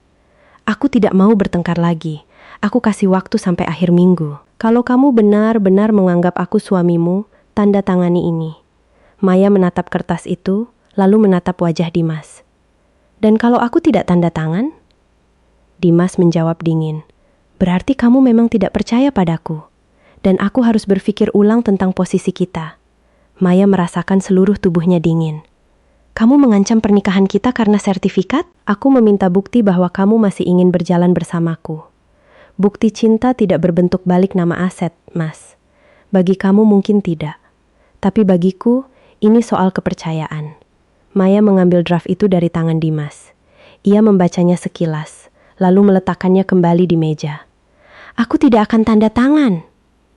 Aku tidak mau bertengkar lagi. Aku kasih waktu sampai akhir minggu. Kalau kamu benar-benar menganggap aku suamimu, tanda tangani ini. Maya menatap kertas itu, lalu menatap wajah Dimas. Dan kalau aku tidak tanda tangan? Dimas menjawab dingin. Berarti kamu memang tidak percaya padaku. Dan aku harus berpikir ulang tentang posisi kita. Maya merasakan seluruh tubuhnya dingin. Kamu mengancam pernikahan kita karena sertifikat? Aku meminta bukti bahwa kamu masih ingin berjalan bersamaku. Bukti cinta tidak berbentuk balik nama aset, Mas. Bagi kamu mungkin tidak. Tapi bagiku, ini soal kepercayaan. Maya mengambil draft itu dari tangan Dimas. Ia membacanya sekilas, lalu meletakkannya kembali di meja. Aku tidak akan tanda tangan.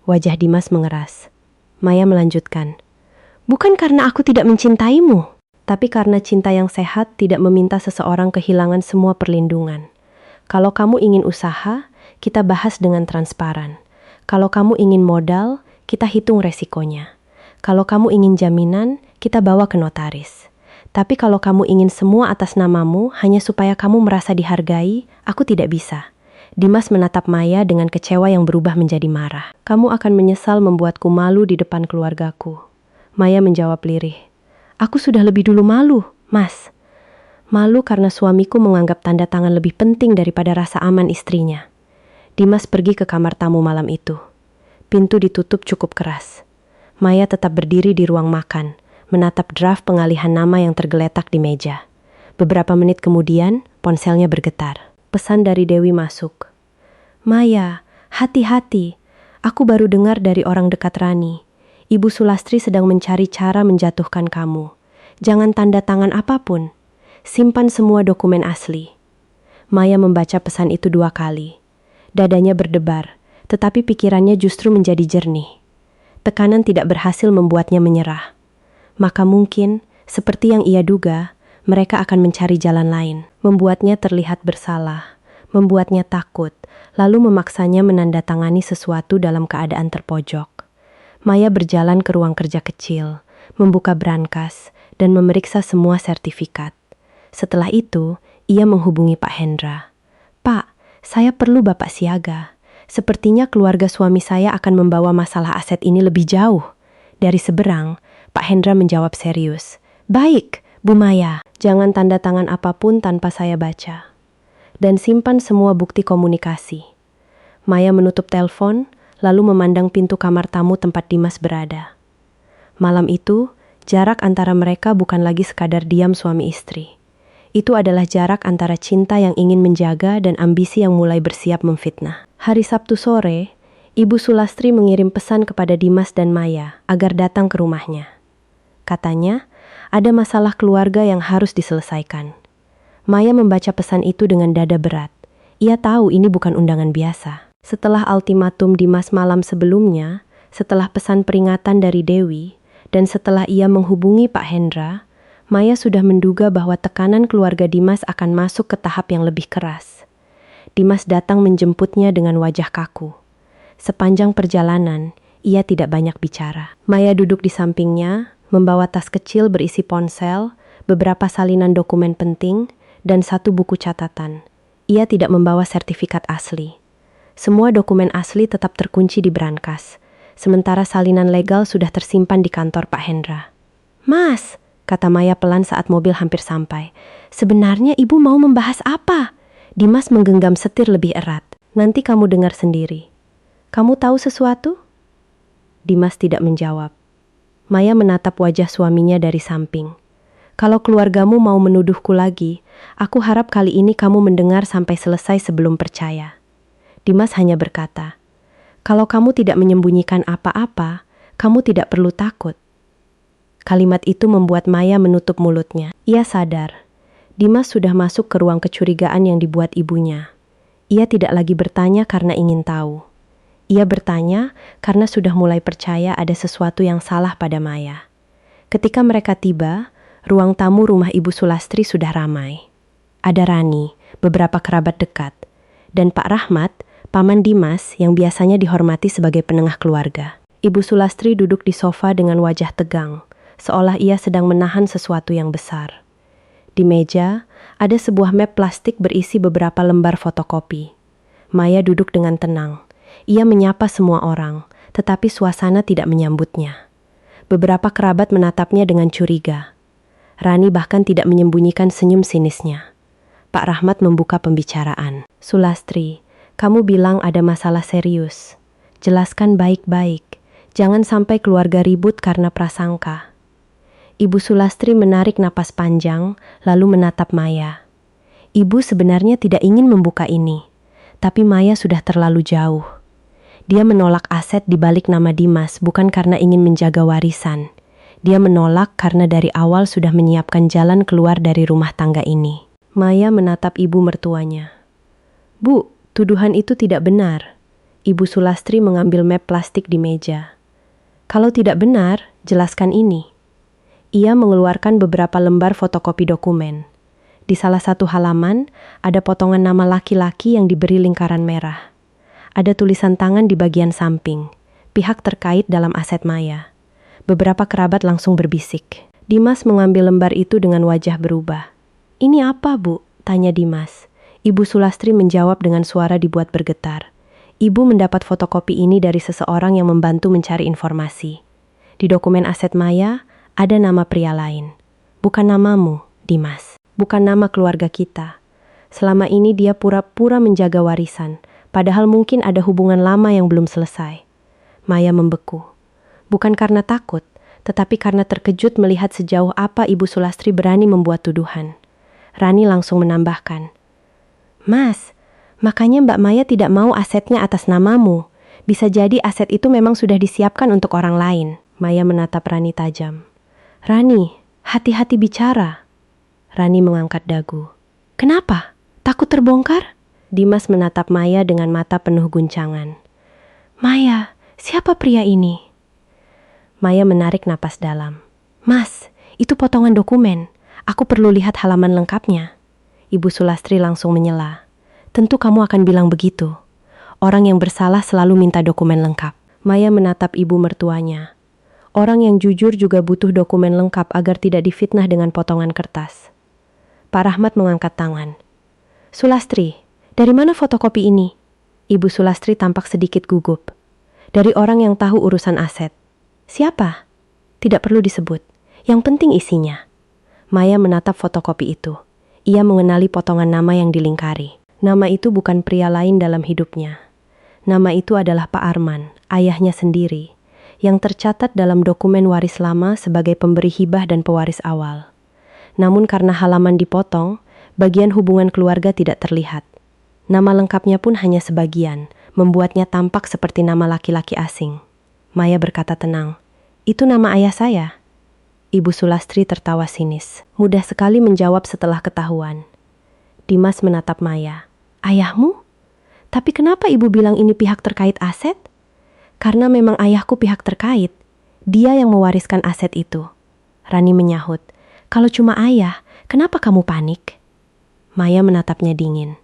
Wajah Dimas mengeras. Maya melanjutkan. Bukan karena aku tidak mencintaimu, tapi karena cinta yang sehat tidak meminta seseorang kehilangan semua perlindungan. Kalau kamu ingin usaha, kita bahas dengan transparan. Kalau kamu ingin modal, kita hitung resikonya. Kalau kamu ingin jaminan, kita bawa ke notaris. Tapi kalau kamu ingin semua atas namamu hanya supaya kamu merasa dihargai, aku tidak bisa. Dimas menatap Maya dengan kecewa yang berubah menjadi marah. Kamu akan menyesal membuatku malu di depan keluargaku. Maya menjawab lirih. Aku sudah lebih dulu malu, Mas. Malu karena suamiku menganggap tanda tangan lebih penting daripada rasa aman istrinya. Dimas pergi ke kamar tamu malam itu. Pintu ditutup cukup keras. Maya tetap berdiri di ruang makan, menatap draft pengalihan nama yang tergeletak di meja. Beberapa menit kemudian, ponselnya bergetar. Pesan dari Dewi masuk. Maya, hati-hati. Aku baru dengar dari orang dekat Rani. Ibu Sulastri sedang mencari cara menjatuhkan kamu. Jangan tanda tangan apapun. Simpan semua dokumen asli. Maya membaca pesan itu 2 kali. Dadanya berdebar, tetapi pikirannya justru menjadi jernih. Tekanan tidak berhasil membuatnya menyerah. Maka mungkin, seperti yang ia duga, mereka akan mencari jalan lain. Membuatnya terlihat bersalah, membuatnya takut, lalu memaksanya menandatangani sesuatu dalam keadaan terpojok. Maya berjalan ke ruang kerja kecil, membuka brankas, dan memeriksa semua sertifikat. Setelah itu, ia menghubungi Pak Hendra. Pak, saya perlu Bapak siaga. Sepertinya keluarga suami saya akan membawa masalah aset ini lebih jauh. Dari seberang, Pak Hendra menjawab serius. Baik, Bu Maya, jangan tanda tangan apapun tanpa saya baca. dan simpan semua bukti komunikasi. Maya menutup telepon, lalu memandang pintu kamar tamu tempat Dimas berada. Malam itu, jarak antara mereka bukan lagi sekadar diam suami istri. Itu adalah jarak antara cinta yang ingin menjaga dan ambisi yang mulai bersiap memfitnah. Hari Sabtu sore, Ibu Sulastri mengirim pesan kepada Dimas dan Maya agar datang ke rumahnya. Katanya, ada masalah keluarga yang harus diselesaikan. Maya membaca pesan itu dengan dada berat. Ia tahu ini bukan undangan biasa. Setelah ultimatum Dimas malam sebelumnya, setelah pesan peringatan dari Dewi, dan setelah ia menghubungi Pak Hendra, Maya sudah menduga bahwa tekanan keluarga Dimas akan masuk ke tahap yang lebih keras. Dimas datang menjemputnya dengan wajah kaku. Sepanjang perjalanan, ia tidak banyak bicara. Maya duduk di sampingnya, membawa tas kecil berisi ponsel, beberapa salinan dokumen penting, dan satu buku catatan. Ia tidak membawa sertifikat asli. Semua dokumen asli tetap terkunci di brankas, sementara salinan legal sudah tersimpan di kantor Pak Hendra. "Mas," kata Maya pelan saat mobil hampir sampai, "sebenarnya ibu mau membahas apa?" Dimas menggenggam setir lebih erat. "Nanti kamu dengar sendiri." "Kamu tahu sesuatu?" Dimas tidak menjawab. Maya menatap wajah suaminya dari samping. "Kalau keluargamu mau menuduhku lagi, aku harap kali ini kamu mendengar sampai selesai sebelum percaya." Dimas hanya berkata, "Kalau kamu tidak menyembunyikan apa-apa, kamu tidak perlu takut." Kalimat itu membuat Maya menutup mulutnya. Ia sadar, Dimas sudah masuk ke ruang kecurigaan yang dibuat ibunya. Ia tidak lagi bertanya karena ingin tahu. Ia bertanya karena sudah mulai percaya ada sesuatu yang salah pada Maya. Ketika mereka tiba, ruang tamu rumah Ibu Sulastri sudah ramai. Ada Rani, beberapa kerabat dekat, dan Pak Rahmat, paman Dimas yang biasanya dihormati sebagai penengah keluarga. Ibu Sulastri duduk di sofa dengan wajah tegang, seolah ia sedang menahan sesuatu yang besar. Di meja, ada sebuah map plastik berisi beberapa lembar fotokopi. Maya duduk dengan tenang. Ia menyapa semua orang, tetapi suasana tidak menyambutnya. Beberapa kerabat menatapnya dengan curiga. Rani bahkan tidak menyembunyikan senyum sinisnya. Pak Rahmat membuka pembicaraan. "Sulastri, kamu bilang ada masalah serius. Jelaskan baik-baik. Jangan sampai keluarga ribut karena prasangka." Ibu Sulastri menarik napas panjang, lalu menatap Maya. Ibu sebenarnya tidak ingin membuka ini, tapi Maya sudah terlalu jauh. Dia menolak aset di balik nama Dimas bukan karena ingin menjaga warisan. Dia menolak karena dari awal sudah menyiapkan jalan keluar dari rumah tangga ini. Maya menatap ibu mertuanya. "Bu, tuduhan itu tidak benar." Ibu Sulastri mengambil map plastik di meja. "Kalau tidak benar, jelaskan ini." Ia mengeluarkan beberapa lembar fotokopi dokumen. Di salah satu halaman, ada potongan nama laki-laki yang diberi lingkaran merah. Ada tulisan tangan di bagian samping, pihak terkait dalam aset Maya. Beberapa kerabat langsung berbisik. Dimas mengambil lembar itu dengan wajah berubah. "Ini apa, Bu?" tanya Dimas. Ibu Sulastri menjawab dengan suara dibuat bergetar. "Ibu mendapat fotokopi ini dari seseorang yang membantu mencari informasi. Di dokumen aset Maya, ada nama pria lain. Bukan namamu, Dimas. Bukan nama keluarga kita. Selama ini dia pura-pura menjaga warisan, padahal mungkin ada hubungan lama yang belum selesai." Maya membeku. Bukan karena takut, tetapi karena terkejut melihat sejauh apa Ibu Sulastri berani membuat tuduhan. Rani langsung menambahkan, "Mas, makanya Mbak Maya tidak mau asetnya atas namamu. Bisa jadi aset itu memang sudah disiapkan untuk orang lain." Maya menatap Rani tajam. "Rani, hati-hati bicara." Rani mengangkat dagu. "Kenapa? Takut terbongkar?" Dimas menatap Maya dengan mata penuh guncangan. "Maya, siapa pria ini?" Maya menarik napas dalam. "Mas, itu potongan dokumen. Aku perlu lihat halaman lengkapnya." Ibu Sulastri langsung menyela. "Tentu kamu akan bilang begitu. Orang yang bersalah selalu minta dokumen lengkap." Maya menatap ibu mertuanya. Orang yang jujur juga butuh dokumen lengkap agar tidak difitnah dengan potongan kertas. Pak Rahmat mengangkat tangan. "Sulastri, dari mana fotokopi ini?" Ibu Sulastri tampak sedikit gugup. "Dari orang yang tahu urusan aset." "Siapa?" "Tidak perlu disebut. Yang penting isinya." Maya menatap fotokopi itu. Ia mengenali potongan nama yang dilingkari. Nama itu bukan pria lain dalam hidupnya. Nama itu adalah Pak Arman, ayahnya sendiri, yang tercatat dalam dokumen waris lama sebagai pemberi hibah dan pewaris awal. Namun karena halaman dipotong, bagian hubungan keluarga tidak terlihat. Nama lengkapnya pun hanya sebagian, membuatnya tampak seperti nama laki-laki asing. Maya berkata tenang, "Itu nama ayah saya." Ibu Sulastri tertawa sinis. Mudah sekali menjawab setelah ketahuan. Dimas menatap Maya. "Ayahmu? Tapi kenapa ibu bilang ini pihak terkait aset?" "Karena memang ayahku pihak terkait. Dia yang mewariskan aset itu." Rani menyahut, "Kalau cuma ayah, kenapa kamu panik?" Maya menatapnya dingin.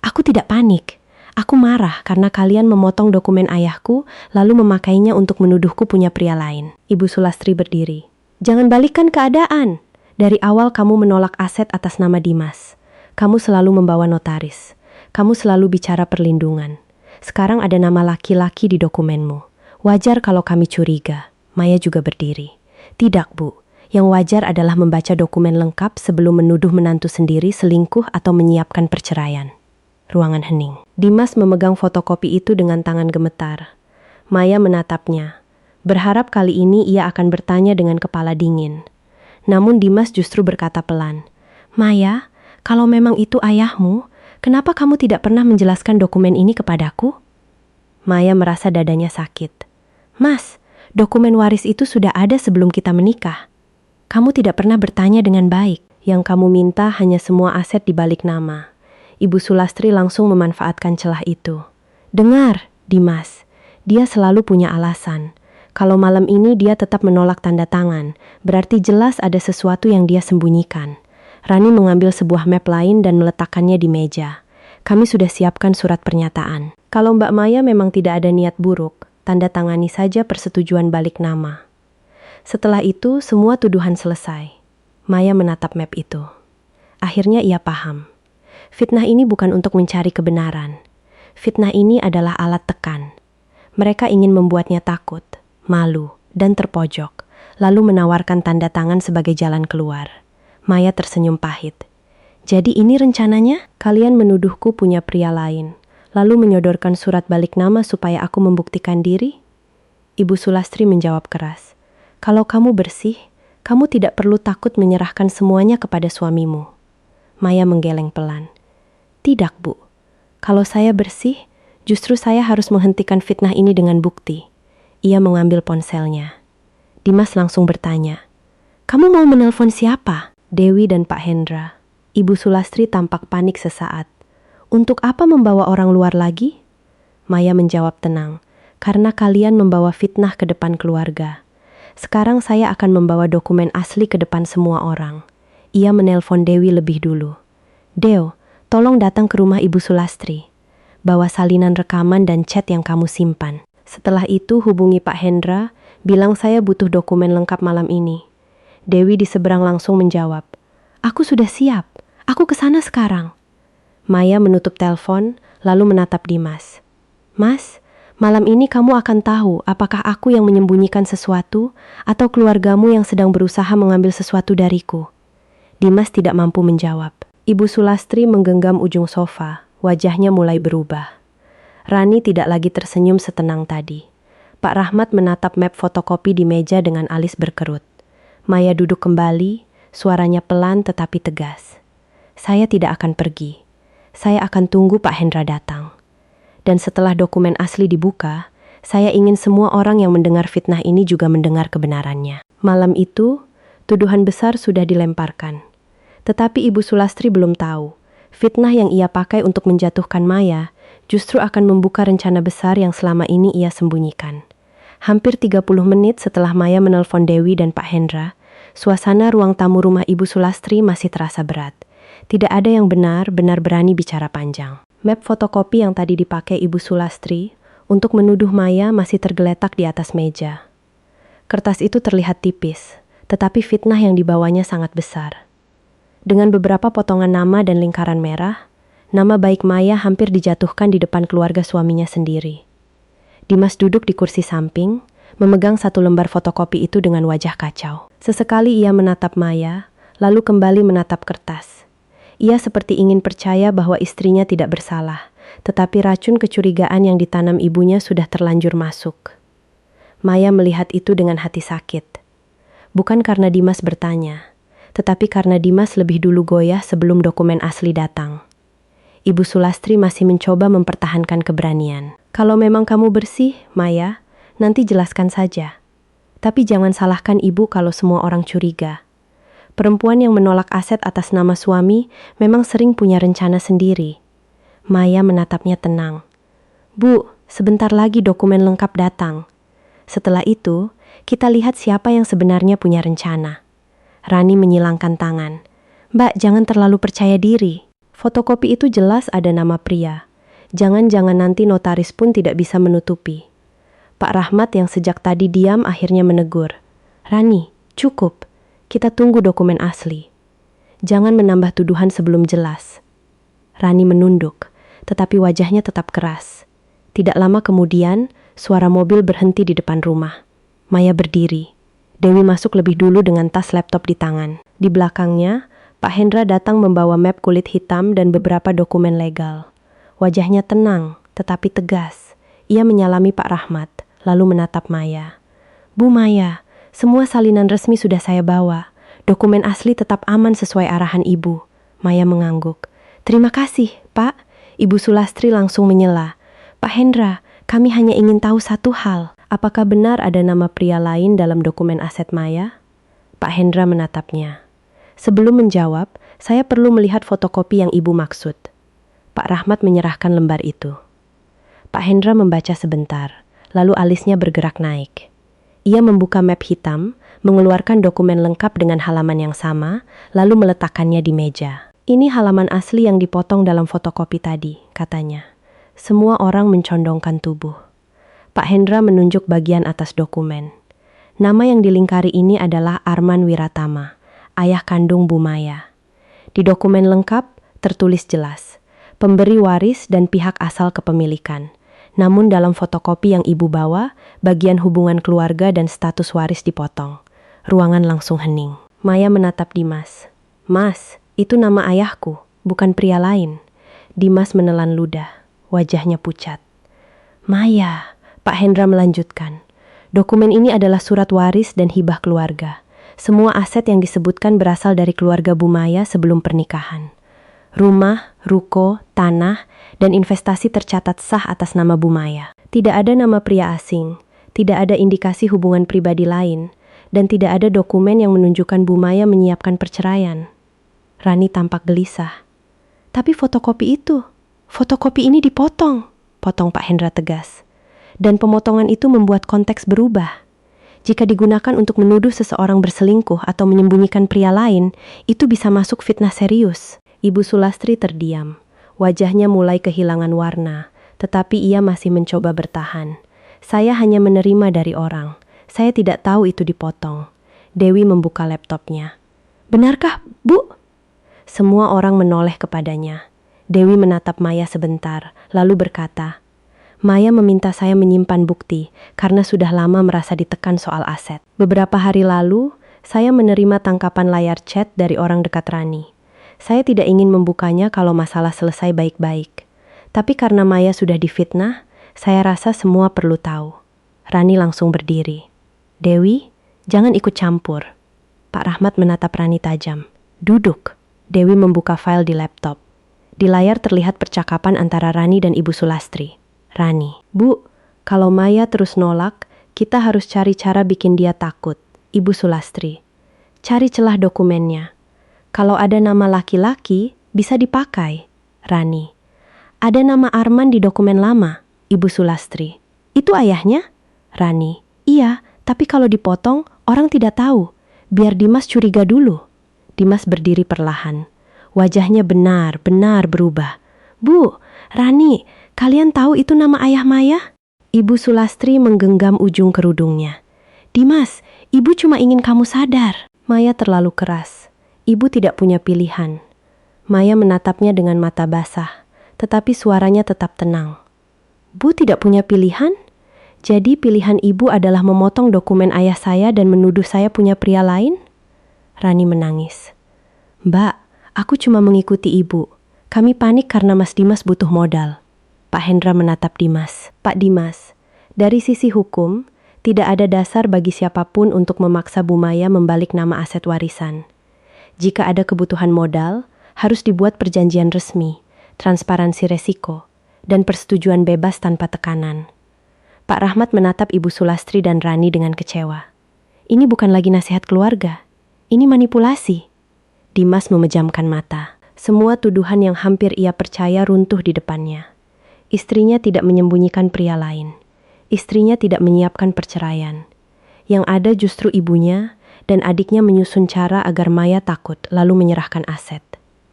"Aku tidak panik. Aku marah karena kalian memotong dokumen ayahku lalu memakainya untuk menuduhku punya pria lain." Ibu Sulastri berdiri. "Jangan balikkan keadaan. Dari awal kamu menolak aset atas nama Dimas. Kamu selalu membawa notaris. Kamu selalu bicara perlindungan. Sekarang ada nama laki-laki di dokumenmu. Wajar kalau kami curiga." Maya juga berdiri. "Tidak, Bu. Yang wajar adalah membaca dokumen lengkap sebelum menuduh menantu sendiri selingkuh atau menyiapkan perceraian." Ruangan hening. Dimas memegang fotokopi itu dengan tangan gemetar. Maya menatapnya. Berharap kali ini ia akan bertanya dengan kepala dingin. Namun Dimas justru berkata pelan, "Maya, kalau memang itu ayahmu, kenapa kamu tidak pernah menjelaskan dokumen ini kepadaku?" Maya merasa dadanya sakit. "Mas, dokumen waris itu sudah ada sebelum kita menikah. Kamu tidak pernah bertanya dengan baik. Yang kamu minta hanya semua aset di balik nama." Ibu Sulastri langsung memanfaatkan celah itu. "Dengar, Dimas, dia selalu punya alasan. Kalau malam ini dia tetap menolak tanda tangan, berarti jelas ada sesuatu yang dia sembunyikan." Rani mengambil sebuah map lain dan meletakkannya di meja. "Kami sudah siapkan surat pernyataan. Kalau Mbak Maya memang tidak ada niat buruk, tanda tangani saja persetujuan balik nama." Setelah itu, semua tuduhan selesai. Maya menatap map itu. Akhirnya ia paham. Fitnah ini bukan untuk mencari kebenaran. Fitnah ini adalah alat tekan. Mereka ingin membuatnya takut, malu, dan terpojok, lalu menawarkan tanda tangan sebagai jalan keluar. Maya tersenyum pahit. "Jadi ini rencananya? Kalian menuduhku punya pria lain, lalu menyodorkan surat balik nama supaya aku membuktikan diri?" Ibu Sulastri menjawab keras. "Kalau kamu bersih, kamu tidak perlu takut menyerahkan semuanya kepada suamimu." Maya menggeleng pelan. "Tidak, Bu. Kalau saya bersih, justru saya harus menghentikan fitnah ini dengan bukti." Ia mengambil ponselnya. Dimas langsung bertanya, "Kamu mau menelpon siapa?" "Dewi dan Pak Hendra." Ibu Sulastri tampak panik sesaat. "Untuk apa membawa orang luar lagi?" Maya menjawab tenang, "Karena kalian membawa fitnah ke depan keluarga. Sekarang saya akan membawa dokumen asli ke depan semua orang." Ia menelpon Dewi lebih dulu. "Deo, tolong datang ke rumah Ibu Sulastri. Bawa salinan rekaman dan chat yang kamu simpan. Setelah itu hubungi Pak Hendra, bilang saya butuh dokumen lengkap malam ini." Dewi di seberang langsung menjawab, "Aku sudah siap. Aku ke sana sekarang." Maya menutup telepon, lalu menatap Dimas. "Mas, malam ini kamu akan tahu apakah aku yang menyembunyikan sesuatu atau keluargamu yang sedang berusaha mengambil sesuatu dariku." Dimas tidak mampu menjawab. Ibu Sulastri menggenggam ujung sofa, wajahnya mulai berubah. Rani tidak lagi tersenyum setenang tadi. Pak Rahmat menatap map fotokopi di meja dengan alis berkerut. Maya duduk kembali, suaranya pelan tetapi tegas. "Saya tidak akan pergi. Saya akan tunggu Pak Hendra datang. Dan setelah dokumen asli dibuka, saya ingin semua orang yang mendengar fitnah ini juga mendengar kebenarannya." Malam itu, tuduhan besar sudah dilemparkan. Tetapi Ibu Sulastri belum tahu, fitnah yang ia pakai untuk menjatuhkan Maya justru akan membuka rencana besar yang selama ini ia sembunyikan. Hampir 30 menit setelah Maya menelpon Dewi dan Pak Hendra, suasana ruang tamu rumah Ibu Sulastri masih terasa berat. Tidak ada yang benar-benar berani bicara panjang. Map fotokopi yang tadi dipakai Ibu Sulastri untuk menuduh Maya masih tergeletak di atas meja. Kertas itu terlihat tipis, tetapi fitnah yang dibawanya sangat besar. Dengan beberapa potongan nama dan lingkaran merah, nama baik Maya hampir dijatuhkan di depan keluarga suaminya sendiri. Dimas duduk di kursi samping, memegang satu lembar fotokopi itu dengan wajah kacau. Sesekali ia menatap Maya, lalu kembali menatap kertas. Ia seperti ingin percaya bahwa istrinya tidak bersalah, tetapi racun kecurigaan yang ditanam ibunya sudah terlanjur masuk. Maya melihat itu dengan hati sakit. Bukan karena Dimas bertanya, tetapi karena Dimas lebih dulu goyah sebelum dokumen asli datang. Ibu Sulastri masih mencoba mempertahankan keberanian. Kalau memang kamu bersih, Maya, nanti jelaskan saja. Tapi jangan salahkan ibu kalau semua orang curiga. Perempuan yang menolak aset atas nama suami memang sering punya rencana sendiri. Maya menatapnya tenang. Bu, sebentar lagi dokumen lengkap datang. Setelah itu, kita lihat siapa yang sebenarnya punya rencana. Rani menyilangkan tangan. Mbak, jangan terlalu percaya diri. Fotokopi itu jelas ada nama pria. Jangan-jangan nanti notaris pun tidak bisa menutupi. Pak Rahmat yang sejak tadi diam akhirnya menegur. Rani, cukup. Kita tunggu dokumen asli. Jangan menambah tuduhan sebelum jelas. Rani menunduk, tetapi wajahnya tetap keras. Tidak lama kemudian, suara mobil berhenti di depan rumah. Maya berdiri. Dewi masuk lebih dulu dengan tas laptop di tangan. Di belakangnya, Pak Hendra datang membawa map kulit hitam dan beberapa dokumen legal. Wajahnya tenang, tetapi tegas. Ia menyalami Pak Rahmat, lalu menatap Maya. Bu Maya, semua salinan resmi sudah saya bawa. Dokumen asli tetap aman sesuai arahan ibu. Maya mengangguk. Terima kasih, Pak. Ibu Sulastri langsung menyela. Pak Hendra, kami hanya ingin tahu satu hal. Apakah benar ada nama pria lain dalam dokumen aset Maya? Pak Hendra menatapnya. Sebelum menjawab, saya perlu melihat fotokopi yang ibu maksud. Pak Rahmat menyerahkan lembar itu. Pak Hendra membaca sebentar, lalu alisnya bergerak naik. Ia membuka map hitam, mengeluarkan dokumen lengkap dengan halaman yang sama, lalu meletakkannya di meja. Ini halaman asli yang dipotong dalam fotokopi tadi, katanya. Semua orang mencondongkan tubuh. Pak Hendra menunjuk bagian atas dokumen. Nama yang dilingkari ini adalah Arman Wiratama, ayah kandung Bu Maya. Di dokumen lengkap tertulis jelas, pemberi waris dan pihak asal kepemilikan. Namun dalam fotokopi yang ibu bawa, bagian hubungan keluarga dan status waris dipotong. Ruangan langsung hening. Maya menatap Dimas. Mas, itu nama ayahku, bukan pria lain. Dimas menelan ludah, wajahnya pucat. Maya, Pak Hendra melanjutkan. Dokumen ini adalah surat waris dan hibah keluarga. Semua aset yang disebutkan berasal dari keluarga Bu Maya sebelum pernikahan. Rumah, ruko, tanah, dan investasi tercatat sah atas nama Bu Maya. Tidak ada nama pria asing, tidak ada indikasi hubungan pribadi lain, dan tidak ada dokumen yang menunjukkan Bu Maya menyiapkan perceraian. Rani tampak gelisah. Tapi fotokopi ini dipotong, potong Pak Hendra tegas. Dan pemotongan itu membuat konteks berubah. Jika digunakan untuk menuduh seseorang berselingkuh atau menyembunyikan pria lain, itu bisa masuk fitnah serius. Ibu Sulastri terdiam. Wajahnya mulai kehilangan warna, tetapi ia masih mencoba bertahan. Saya hanya menerima dari orang. Saya tidak tahu itu dipotong. Dewi membuka laptopnya. Benarkah, Bu? Semua orang menoleh kepadanya. Dewi menatap Maya sebentar, lalu berkata, Maya meminta saya menyimpan bukti karena sudah lama merasa ditekan soal aset. Beberapa hari lalu, saya menerima tangkapan layar chat dari orang dekat Rani. Saya tidak ingin membukanya kalau masalah selesai baik-baik. Tapi karena Maya sudah difitnah, saya rasa semua perlu tahu. Rani langsung berdiri. Dewi, jangan ikut campur. Pak Rahmat menatap Rani tajam. Duduk. Dewi membuka file di laptop. Di layar terlihat percakapan antara Rani dan Ibu Sulastri. Rani, Bu, kalau Maya terus nolak, kita harus cari cara bikin dia takut. Ibu Sulastri, cari celah dokumennya. Kalau ada nama laki-laki, bisa dipakai. Rani, ada nama Arman di dokumen lama. Ibu Sulastri, itu ayahnya? Rani, iya, tapi kalau dipotong, orang tidak tahu. Biar Dimas curiga dulu. Dimas berdiri perlahan. Wajahnya benar-benar berubah. Bu, Rani, kalian tahu itu nama ayah Maya? Ibu Sulastri menggenggam ujung kerudungnya. Dimas, ibu cuma ingin kamu sadar. Maya terlalu keras. Ibu tidak punya pilihan. Maya menatapnya dengan mata basah, tetapi suaranya tetap tenang. Bu tidak punya pilihan? Jadi pilihan ibu adalah memotong dokumen ayah saya dan menuduh saya punya pria lain? Rani menangis. Mbak, Aku cuma mengikuti ibu. Kami panik karena Mas Dimas butuh modal. Pak Hendra menatap Dimas. Pak Dimas, dari sisi hukum, tidak ada dasar bagi siapapun untuk memaksa Bu Maya membalik nama aset warisan. Jika ada kebutuhan modal, harus dibuat perjanjian resmi, transparansi resiko, dan persetujuan bebas tanpa tekanan. Pak Rahmat menatap Ibu Sulastri dan Rani dengan kecewa. Ini bukan lagi nasihat keluarga, ini manipulasi. Dimas memejamkan mata. Semua tuduhan yang hampir ia percaya runtuh di depannya. Istrinya tidak menyembunyikan pria lain. Istrinya tidak menyiapkan perceraian. Yang ada justru ibunya dan adiknya menyusun cara agar Maya takut lalu menyerahkan aset.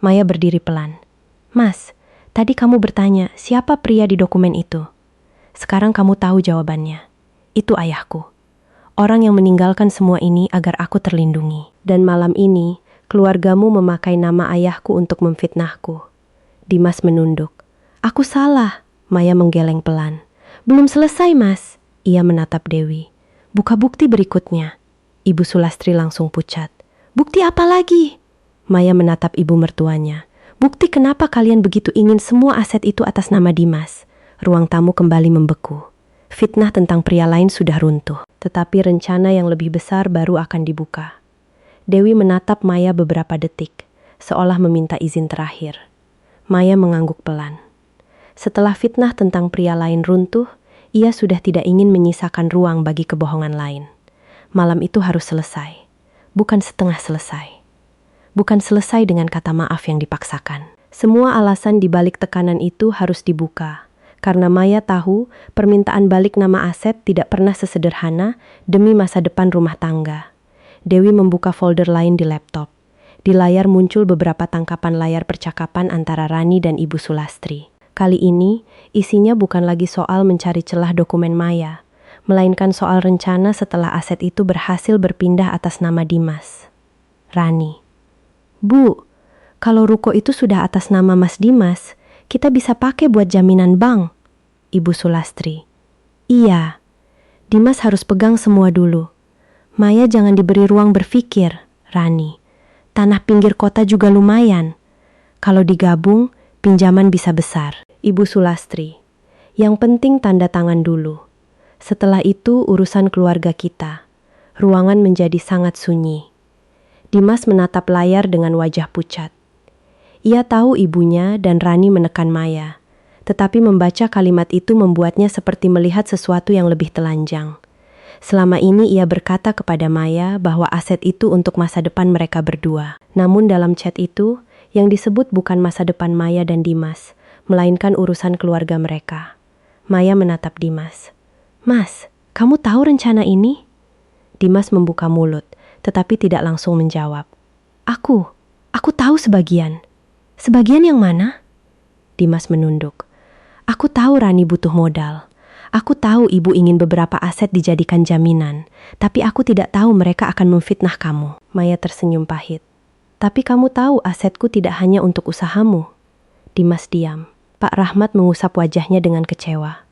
Maya berdiri pelan. Mas, tadi kamu bertanya siapa pria di dokumen itu. Sekarang kamu tahu jawabannya. Itu ayahku. Orang yang meninggalkan semua ini agar aku terlindungi. Dan malam ini, keluargamu memakai nama ayahku untuk memfitnahku. Dimas menunduk. Aku salah. Maya menggeleng pelan. Belum selesai, Mas. Ia menatap Dewi. Buka bukti berikutnya. Ibu Sulastri langsung pucat. Bukti apa lagi? Maya menatap ibu mertuanya. Bukti kenapa kalian begitu ingin semua aset itu atas nama Dimas. Ruang tamu kembali membeku. Fitnah tentang pria lain sudah runtuh. Tetapi rencana yang lebih besar baru akan dibuka. Dewi menatap Maya beberapa detik, seolah meminta izin terakhir. Maya mengangguk pelan. Setelah fitnah tentang pria lain runtuh, ia sudah tidak ingin menyisakan ruang bagi kebohongan lain. Malam itu harus selesai. Bukan setengah selesai. Bukan selesai dengan kata maaf yang dipaksakan. Semua alasan di balik tekanan itu harus dibuka. Karena Maya tahu permintaan balik nama aset tidak pernah sesederhana demi masa depan rumah tangga. Dewi membuka folder lain di laptop. Di layar muncul beberapa tangkapan layar percakapan antara Rani dan Ibu Sulastri. Kali ini, isinya bukan lagi soal mencari celah dokumen Maya, melainkan soal rencana setelah aset itu berhasil berpindah atas nama Dimas. Rani. Bu, kalau ruko itu sudah atas nama Mas Dimas, kita bisa pakai buat jaminan bank. Ibu Sulastri. Iya, Dimas harus pegang semua dulu. Maya jangan diberi ruang berpikir, Rani. Tanah pinggir kota juga lumayan. Kalau digabung, pinjaman bisa besar. Ibu Sulastri. Yang penting tanda tangan dulu. Setelah itu urusan keluarga kita. Ruangan menjadi sangat sunyi. Dimas menatap layar dengan wajah pucat. Ia tahu ibunya dan Rani menekan Maya. Tetapi membaca kalimat itu membuatnya seperti melihat sesuatu yang lebih telanjang. Selama ini ia berkata kepada Maya bahwa aset itu untuk masa depan mereka berdua. Namun dalam chat itu, yang disebut bukan masa depan Maya dan Dimas, melainkan urusan keluarga mereka. Maya menatap Dimas. Mas, kamu tahu rencana ini? Dimas membuka mulut, tetapi tidak langsung menjawab. Aku tahu sebagian. Sebagian yang mana? Dimas menunduk. Aku tahu Rani butuh modal. Aku tahu ibu ingin beberapa aset dijadikan jaminan, tapi aku tidak tahu mereka akan memfitnah kamu. Maya tersenyum pahit. Tapi kamu tahu asetku tidak hanya untuk usahamu. Dimas diam. Pak Rahmat mengusap wajahnya dengan kecewa.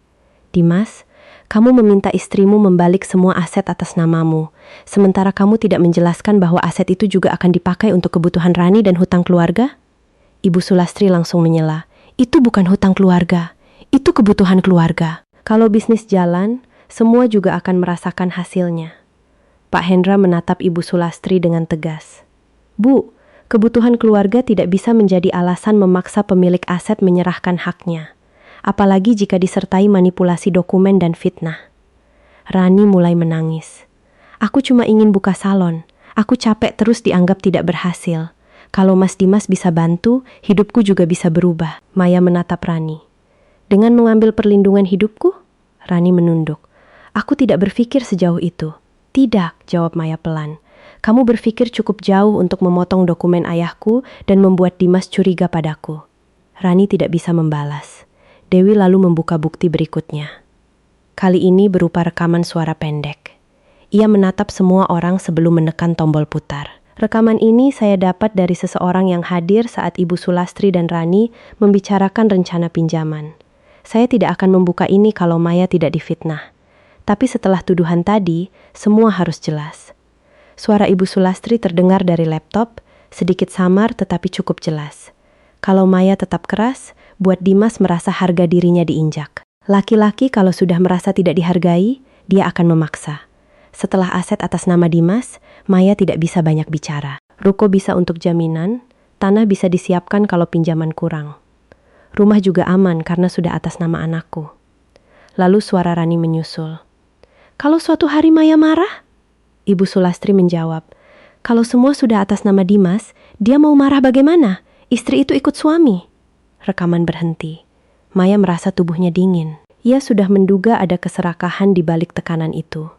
Dimas, kamu meminta istrimu membalik semua aset atas namamu, sementara kamu tidak menjelaskan bahwa aset itu juga akan dipakai untuk kebutuhan Rani dan hutang keluarga? Ibu Sulastri langsung menyela. Itu bukan hutang keluarga, itu kebutuhan keluarga. Kalau bisnis jalan, semua juga akan merasakan hasilnya. Pak Hendra menatap Ibu Sulastri dengan tegas. Bu, kebutuhan keluarga tidak bisa menjadi alasan memaksa pemilik aset menyerahkan haknya, apalagi jika disertai manipulasi dokumen dan fitnah. Rani mulai menangis. Aku cuma ingin buka salon. Aku capek terus dianggap tidak berhasil. Kalau Mas Dimas bisa bantu, hidupku juga bisa berubah. Maya menatap Rani. Dengan mengambil perlindungan hidupku? Rani menunduk. Aku tidak berpikir sejauh itu. Tidak, jawab Maya pelan. Kamu berpikir cukup jauh untuk memotong dokumen ayahku dan membuat Dimas curiga padaku. Rani tidak bisa membalas. Dewi lalu membuka bukti berikutnya. Kali ini berupa rekaman suara pendek. Ia menatap semua orang sebelum menekan tombol putar. Rekaman ini saya dapat dari seseorang yang hadir saat Ibu Sulastri dan Rani membicarakan rencana pinjaman. Saya tidak akan membuka ini kalau Maya tidak difitnah. Tapi setelah tuduhan tadi, semua harus jelas. Suara Ibu Sulastri terdengar dari laptop, Sedikit samar tetapi cukup jelas. Kalau Maya tetap keras, buat Dimas merasa harga dirinya diinjak. Laki-laki kalau sudah merasa tidak dihargai, dia akan memaksa. Setelah aset atas nama Dimas, Maya tidak bisa banyak bicara. Ruko bisa untuk jaminan, tanah bisa disiapkan kalau pinjaman kurang. Rumah juga aman karena sudah atas nama anakku. Lalu suara Rani menyusul. Kalau suatu hari Maya marah? Ibu Sulastri menjawab, kalau semua sudah atas nama Dimas, dia mau marah bagaimana? Istri itu ikut suami. Rekaman berhenti. Maya merasa tubuhnya dingin. Ia sudah menduga ada keserakahan di balik tekanan itu.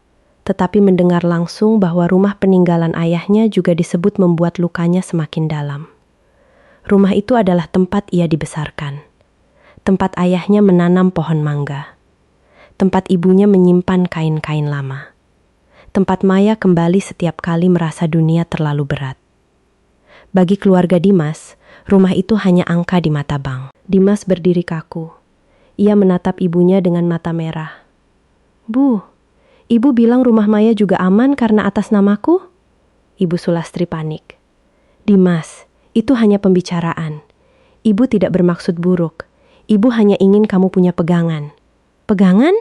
Tetapi mendengar langsung bahwa rumah peninggalan ayahnya juga disebut membuat lukanya semakin dalam. Rumah itu adalah tempat ia dibesarkan. Tempat ayahnya menanam pohon mangga. Tempat ibunya menyimpan kain-kain lama. Tempat Maya kembali setiap kali merasa dunia terlalu berat. Bagi keluarga Dimas, rumah itu hanya angka di mata bank. Dimas berdiri kaku. Ia menatap ibunya dengan mata merah. Bu, ibu bilang rumah Maya juga aman karena atas namaku? Ibu Sulastri panik. Dimas, itu hanya pembicaraan. Ibu tidak bermaksud buruk. Ibu hanya ingin kamu punya pegangan. Pegangan?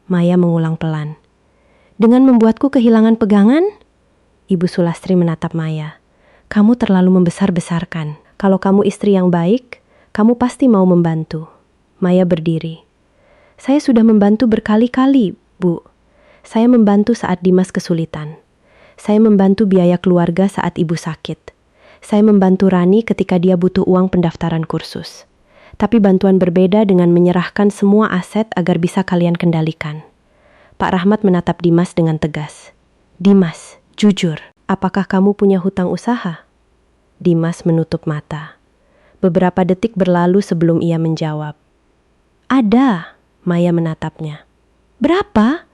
Maya mengulang pelan. Dengan membuatku kehilangan pegangan? Ibu Sulastri menatap Maya. Kamu terlalu membesar-besarkan. Kalau kamu istri yang baik, kamu pasti mau membantu. Maya berdiri. Saya sudah membantu berkali-kali, Bu. Saya membantu saat Dimas kesulitan. Saya membantu biaya keluarga saat ibu sakit. Saya membantu Rani ketika dia butuh uang pendaftaran kursus. Tapi bantuan berbeda dengan menyerahkan semua aset agar bisa kalian kendalikan. Pak Rahmat menatap Dimas dengan tegas. Dimas, jujur, apakah kamu punya hutang usaha? Dimas menutup mata. Beberapa detik berlalu sebelum ia menjawab. Ada, Maya menatapnya. Berapa?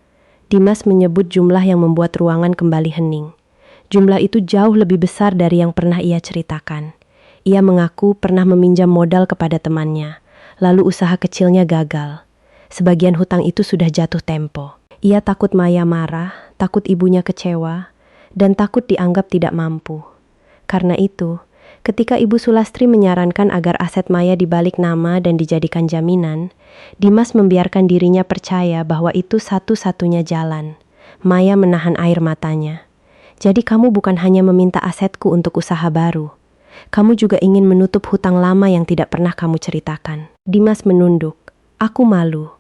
Dimas menyebut jumlah yang membuat ruangan kembali hening. Jumlah itu jauh lebih besar dari yang pernah ia ceritakan. Ia mengaku pernah meminjam modal kepada temannya, lalu usaha kecilnya gagal. Sebagian hutang itu sudah jatuh tempo. Ia takut Maya marah, takut ibunya kecewa, dan takut dianggap tidak mampu. Karena itu, ketika Ibu Sulastri menyarankan agar aset Maya dibalik nama dan dijadikan jaminan, Dimas membiarkan dirinya percaya bahwa itu satu-satunya jalan. Maya menahan air matanya. Jadi kamu bukan hanya meminta asetku untuk usaha baru. Kamu juga ingin menutup hutang lama yang tidak pernah kamu ceritakan. Dimas menunduk. Aku malu.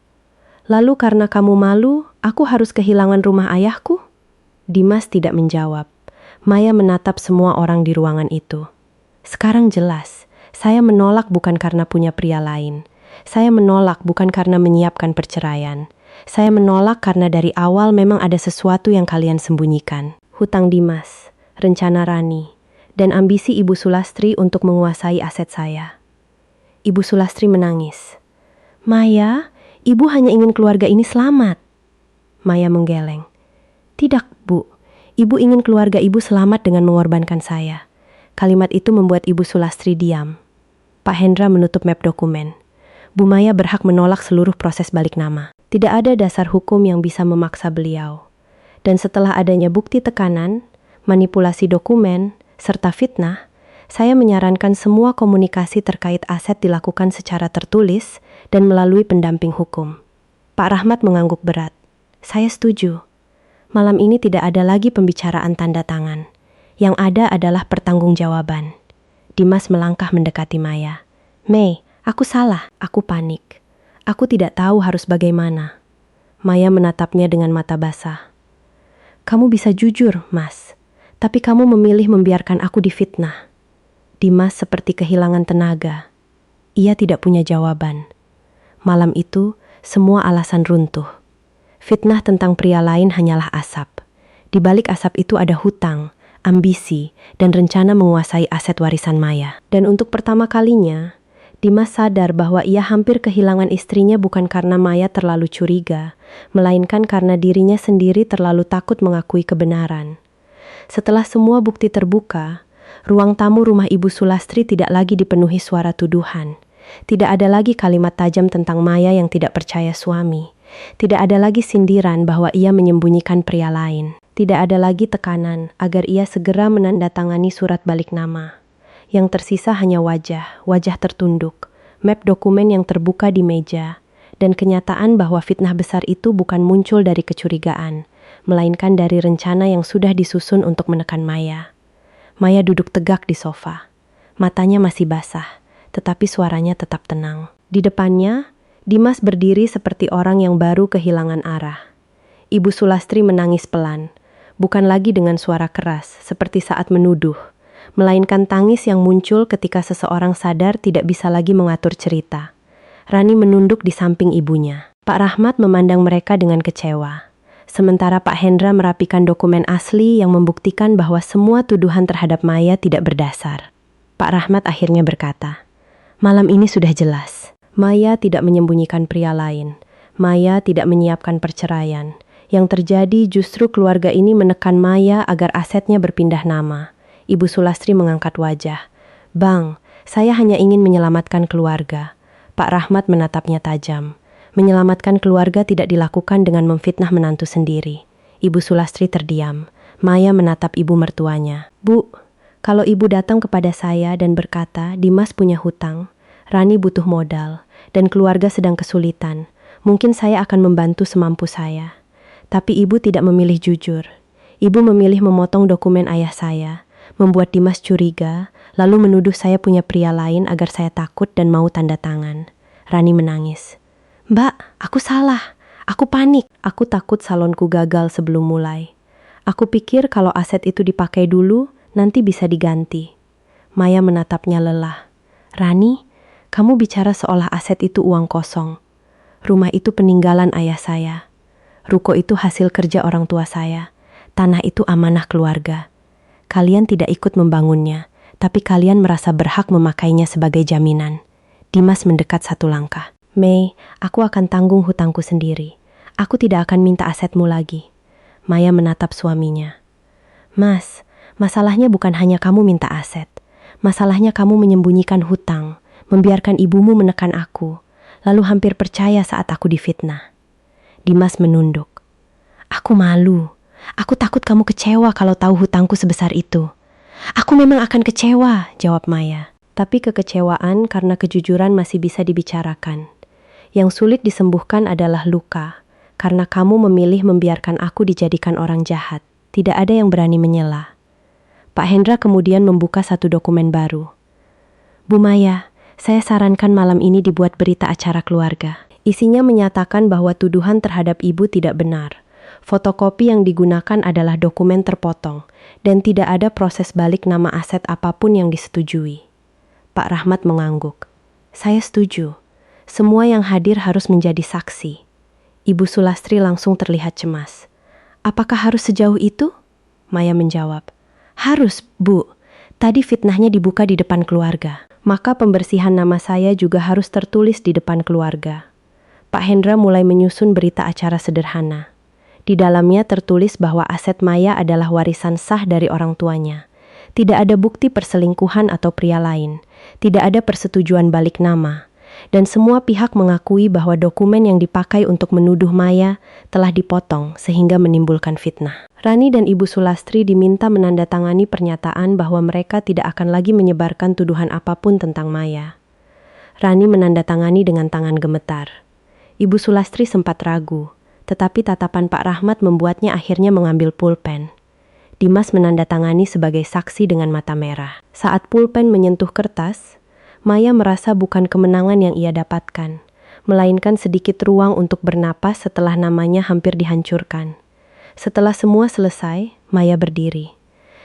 Lalu karena kamu malu, aku harus kehilangan rumah ayahku? Dimas tidak menjawab. Maya menatap semua orang di ruangan itu. Sekarang jelas, saya menolak bukan karena punya pria lain. Saya menolak bukan karena menyiapkan perceraian. Saya menolak karena dari awal memang ada sesuatu yang kalian sembunyikan. Hutang Dimas, rencana Rani, dan ambisi Ibu Sulastri untuk menguasai aset saya. Ibu Sulastri menangis. Maya, Ibu hanya ingin keluarga ini selamat. Maya menggeleng. Tidak, Bu. Ibu ingin keluarga Ibu selamat dengan mengorbankan saya. Kalimat itu membuat Ibu Sulastri diam. Pak Hendra menutup map dokumen. Bu Maya berhak menolak seluruh proses balik nama. Tidak ada dasar hukum yang bisa memaksa beliau. Dan setelah adanya bukti tekanan, manipulasi dokumen, serta fitnah, saya menyarankan semua komunikasi terkait aset dilakukan secara tertulis dan melalui pendamping hukum. Pak Rahmat mengangguk berat. Saya setuju. Malam ini tidak ada lagi pembicaraan tanda tangan. Yang ada adalah pertanggungjawaban. Dimas melangkah mendekati Maya. Mei, aku salah. Aku panik. Aku tidak tahu harus bagaimana. Maya menatapnya dengan mata basah. Kamu bisa jujur, Mas. Tapi kamu memilih membiarkan aku difitnah. Dimas seperti kehilangan tenaga. Ia tidak punya jawaban. Malam itu, semua alasan runtuh. Fitnah tentang pria lain hanyalah asap. Di balik asap itu ada hutang, ambisi, dan rencana menguasai aset warisan Maya. Dan untuk pertama kalinya, Dimas sadar bahwa ia hampir kehilangan istrinya bukan karena Maya terlalu curiga, melainkan karena dirinya sendiri terlalu takut mengakui kebenaran. Setelah semua bukti terbuka, ruang tamu rumah Ibu Sulastri tidak lagi dipenuhi suara tuduhan. Tidak ada lagi kalimat tajam tentang Maya yang tidak percaya suami. Tidak ada lagi sindiran bahwa ia menyembunyikan pria lain. Tidak ada lagi tekanan agar ia segera menandatangani surat balik nama. Yang tersisa hanya wajah tertunduk, map dokumen yang terbuka di meja, dan kenyataan bahwa fitnah besar itu bukan muncul dari kecurigaan, melainkan dari rencana yang sudah disusun untuk menekan Maya. Maya duduk tegak di sofa. Matanya masih basah, tetapi suaranya tetap tenang. Di depannya, Dimas berdiri seperti orang yang baru kehilangan arah. Ibu Sulastri menangis pelan, bukan lagi dengan suara keras seperti saat menuduh, melainkan tangis yang muncul ketika seseorang sadar tidak bisa lagi mengatur cerita. Rani menunduk di samping ibunya. Pak Rahmat memandang mereka dengan kecewa. Sementara Pak Hendra merapikan dokumen asli yang membuktikan bahwa semua tuduhan terhadap Maya tidak berdasar. Pak Rahmat akhirnya berkata, "Malam ini sudah jelas. Maya tidak menyembunyikan pria lain. Maya tidak menyiapkan perceraian. Yang terjadi justru keluarga ini menekan Maya agar asetnya berpindah nama." Ibu Sulastri mengangkat wajah. "Bang, saya hanya ingin menyelamatkan keluarga." Pak Rahmat menatapnya tajam. Menyelamatkan keluarga tidak dilakukan dengan memfitnah menantu sendiri. Ibu Sulastri terdiam. Maya menatap ibu mertuanya. "Bu, kalau ibu datang kepada saya dan berkata Dimas punya hutang, Rani butuh modal, dan keluarga sedang kesulitan, mungkin saya akan membantu semampu saya. Tapi ibu tidak memilih jujur. Ibu memilih memotong dokumen ayah saya, membuat Dimas curiga, lalu menuduh saya punya pria lain agar saya takut dan mau tanda tangan." Rani menangis. "Mbak, aku salah. Aku panik. Aku takut salonku gagal sebelum mulai. Aku pikir kalau aset itu dipakai dulu, nanti bisa diganti." Maya menatapnya lelah. "Rani, kamu bicara seolah aset itu uang kosong. Rumah itu peninggalan ayah saya. Ruko itu hasil kerja orang tua saya. Tanah itu amanah keluarga. Kalian tidak ikut membangunnya, tapi kalian merasa berhak memakainya sebagai jaminan." Dimas mendekat satu langkah. "Mei, aku akan tanggung hutangku sendiri. Aku tidak akan minta asetmu lagi." Maya menatap suaminya. "Mas, masalahnya bukan hanya kamu minta aset. Masalahnya kamu menyembunyikan hutang, membiarkan ibumu menekan aku, lalu hampir percaya saat aku difitnah." Dimas menunduk. "Aku malu. Aku takut kamu kecewa kalau tahu hutangku sebesar itu." "Aku memang akan kecewa," jawab Maya. Tapi kekecewaan karena kejujuran masih bisa dibicarakan. Yang sulit disembuhkan adalah luka, karena kamu memilih membiarkan aku dijadikan orang jahat. Tidak ada yang berani menyela. Pak Hendra kemudian membuka satu dokumen baru. "Bu Maya, saya sarankan malam ini dibuat berita acara keluarga." Isinya menyatakan bahwa tuduhan terhadap ibu tidak benar. Fotokopi yang digunakan adalah dokumen terpotong, dan tidak ada proses balik nama aset apapun yang disetujui. Pak Rahmat mengangguk. "Saya setuju. Semua yang hadir harus menjadi saksi." Ibu Sulastri langsung terlihat cemas. "Apakah harus sejauh itu?" Maya menjawab. "Harus, Bu. Tadi fitnahnya dibuka di depan keluarga. Maka pembersihan nama saya juga harus tertulis di depan keluarga." Pak Hendra mulai menyusun berita acara sederhana. Di dalamnya tertulis bahwa aset Maya adalah warisan sah dari orang tuanya. Tidak ada bukti perselingkuhan atau pria lain. Tidak ada persetujuan balik nama. Dan semua pihak mengakui bahwa dokumen yang dipakai untuk menuduh Maya telah dipotong sehingga menimbulkan fitnah. Rani dan Ibu Sulastri diminta menandatangani pernyataan bahwa mereka tidak akan lagi menyebarkan tuduhan apapun tentang Maya. Rani menandatangani dengan tangan gemetar. Ibu Sulastri sempat ragu, tetapi tatapan Pak Rahmat membuatnya akhirnya mengambil pulpen. Dimas menandatangani sebagai saksi dengan mata merah. Saat pulpen menyentuh kertas, Maya merasa bukan kemenangan yang ia dapatkan, melainkan sedikit ruang untuk bernapas setelah namanya hampir dihancurkan. Setelah semua selesai, Maya berdiri.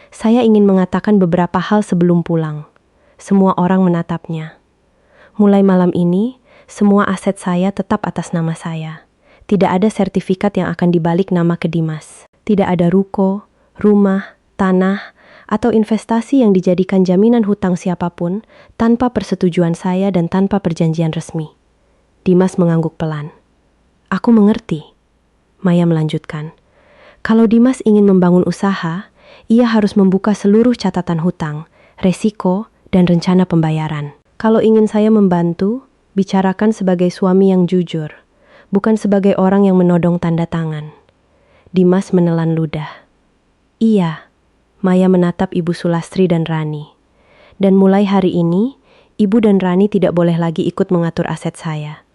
"Saya ingin mengatakan beberapa hal sebelum pulang." Semua orang menatapnya. "Mulai malam ini, semua aset saya tetap atas nama saya. Tidak ada sertifikat yang akan dibalik nama ke Dimas. Tidak ada ruko, rumah, tanah, atau investasi yang dijadikan jaminan hutang siapapun tanpa persetujuan saya dan tanpa perjanjian resmi." Dimas mengangguk pelan. "Aku mengerti." Maya melanjutkan. "Kalau Dimas ingin membangun usaha, ia harus membuka seluruh catatan hutang, resiko, dan rencana pembayaran. Kalau ingin saya membantu, bicarakan sebagai suami yang jujur, bukan sebagai orang yang menodong tanda tangan." Dimas menelan ludah. Iya, Maya menatap Ibu Sulastri dan Rani. Dan mulai hari ini, Ibu dan Rani tidak boleh lagi ikut mengatur aset saya.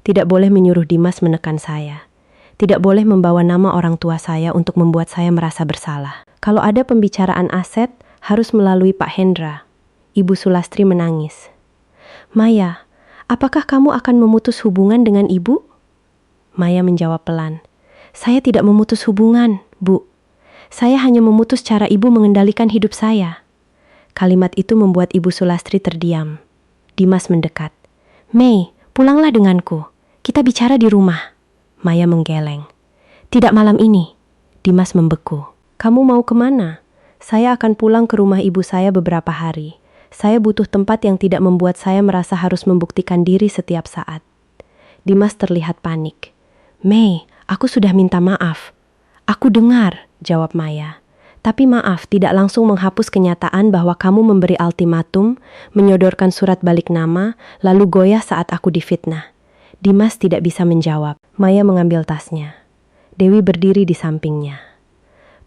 Tidak boleh menyuruh Dimas menekan saya. Tidak boleh membawa nama orang tua saya untuk membuat saya merasa bersalah. Kalau ada pembicaraan aset, harus melalui Pak Hendra. Ibu Sulastri menangis. Maya, apakah kamu akan memutus hubungan dengan ibu? Maya menjawab pelan. Saya tidak memutus hubungan, Bu. Saya hanya memutus cara ibu mengendalikan hidup saya. Kalimat itu membuat Ibu Sulastri terdiam. Dimas mendekat. Mei, pulanglah denganku. Kita bicara di rumah. Maya menggeleng. Tidak malam ini. Dimas membeku. Kamu mau kemana? Saya akan pulang ke rumah ibu saya beberapa hari. Saya butuh tempat yang tidak membuat saya merasa harus membuktikan diri setiap saat. Dimas terlihat panik. Mei, aku sudah minta maaf. Aku dengar, jawab Maya. Tapi maaf tidak langsung menghapus kenyataan bahwa kamu memberi ultimatum, menyodorkan surat balik nama, lalu goyah saat aku difitnah. Dimas tidak bisa menjawab. Maya mengambil tasnya. Dewi berdiri di sampingnya.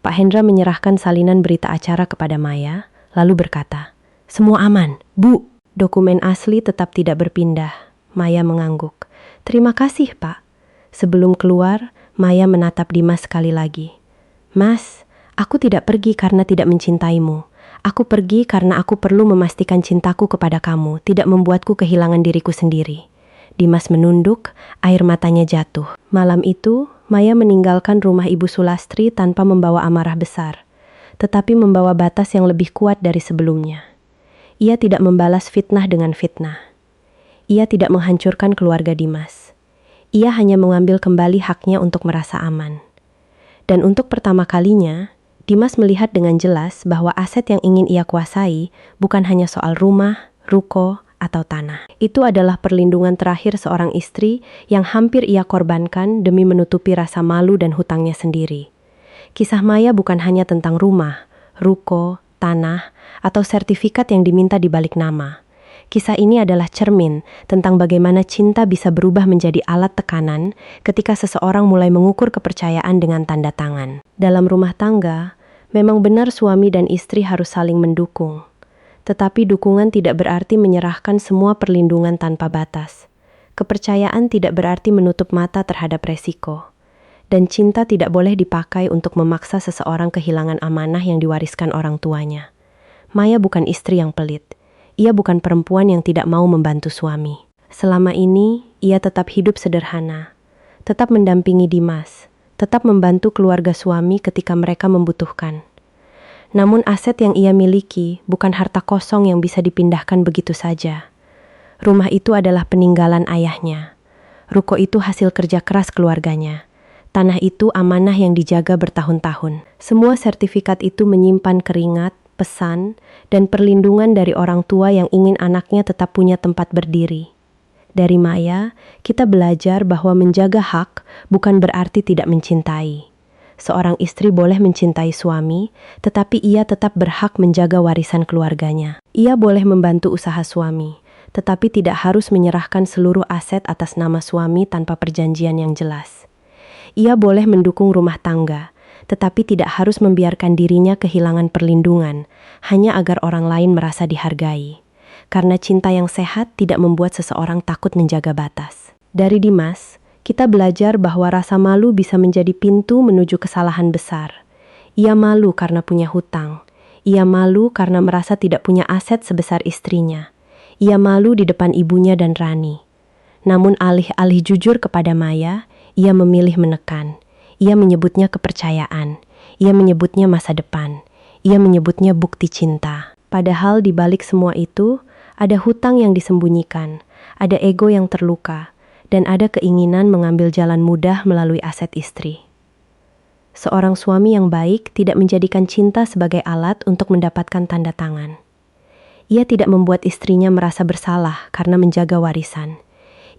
Pak Hendra menyerahkan salinan berita acara kepada Maya, lalu berkata, semua aman, Bu. Dokumen asli tetap tidak berpindah. Maya mengangguk. Terima kasih, Pak. Sebelum keluar, Maya menatap Dimas sekali lagi. Mas, aku tidak pergi karena tidak mencintaimu. Aku pergi karena aku perlu memastikan cintaku kepada kamu tidak membuatku kehilangan diriku sendiri. Dimas menunduk, air matanya jatuh. Malam itu, Maya meninggalkan rumah Ibu Sulastri tanpa membawa amarah besar, tetapi membawa batas yang lebih kuat dari sebelumnya. Ia tidak membalas fitnah dengan fitnah. Ia tidak menghancurkan keluarga Dimas. Ia hanya mengambil kembali haknya untuk merasa aman. Dan untuk pertama kalinya, Dimas melihat dengan jelas bahwa aset yang ingin ia kuasai bukan hanya soal rumah, ruko, atau tanah. Itu adalah perlindungan terakhir seorang istri yang hampir ia korbankan demi menutupi rasa malu dan hutangnya sendiri. Kisah Maya bukan hanya tentang rumah, ruko, tanah, atau sertifikat yang diminta di balik nama. Kisah ini adalah cermin tentang bagaimana cinta bisa berubah menjadi alat tekanan ketika seseorang mulai mengukur kepercayaan dengan tanda tangan. Dalam rumah tangga, memang benar suami dan istri harus saling mendukung. Tetapi dukungan tidak berarti menyerahkan semua perlindungan tanpa batas. Kepercayaan tidak berarti menutup mata terhadap resiko. Dan cinta tidak boleh dipakai untuk memaksa seseorang kehilangan amanah yang diwariskan orang tuanya. Maya bukan istri yang pelit. Ia bukan perempuan yang tidak mau membantu suami. Selama ini, ia tetap hidup sederhana. Tetap mendampingi Dimas. Tetap membantu keluarga suami ketika mereka membutuhkan. Namun aset yang ia miliki bukan harta kosong yang bisa dipindahkan begitu saja. Rumah itu adalah peninggalan ayahnya. Ruko itu hasil kerja keras keluarganya. Tanah itu amanah yang dijaga bertahun-tahun. Semua sertifikat itu menyimpan keringat, pesan, dan perlindungan dari orang tua yang ingin anaknya tetap punya tempat berdiri. Dari Maya, kita belajar bahwa menjaga hak bukan berarti tidak mencintai. Seorang istri boleh mencintai suami, tetapi ia tetap berhak menjaga warisan keluarganya. Ia boleh membantu usaha suami, tetapi tidak harus menyerahkan seluruh aset atas nama suami tanpa perjanjian yang jelas. Ia boleh mendukung rumah tangga, tetapi tidak harus membiarkan dirinya kehilangan perlindungan, hanya agar orang lain merasa dihargai. Karena cinta yang sehat tidak membuat seseorang takut menjaga batas. Dari Dimas, kita belajar bahwa rasa malu bisa menjadi pintu menuju kesalahan besar. Ia malu karena punya hutang. Ia malu karena merasa tidak punya aset sebesar istrinya. Ia malu di depan ibunya dan Rani. Namun alih-alih jujur kepada Maya, ia memilih menekan. Ia menyebutnya kepercayaan. Ia menyebutnya masa depan. Ia menyebutnya bukti cinta. Padahal di balik semua itu, ada hutang yang disembunyikan, ada ego yang terluka, dan ada keinginan mengambil jalan mudah melalui aset istri. Seorang suami yang baik tidak menjadikan cinta sebagai alat untuk mendapatkan tanda tangan. Ia tidak membuat istrinya merasa bersalah karena menjaga warisan.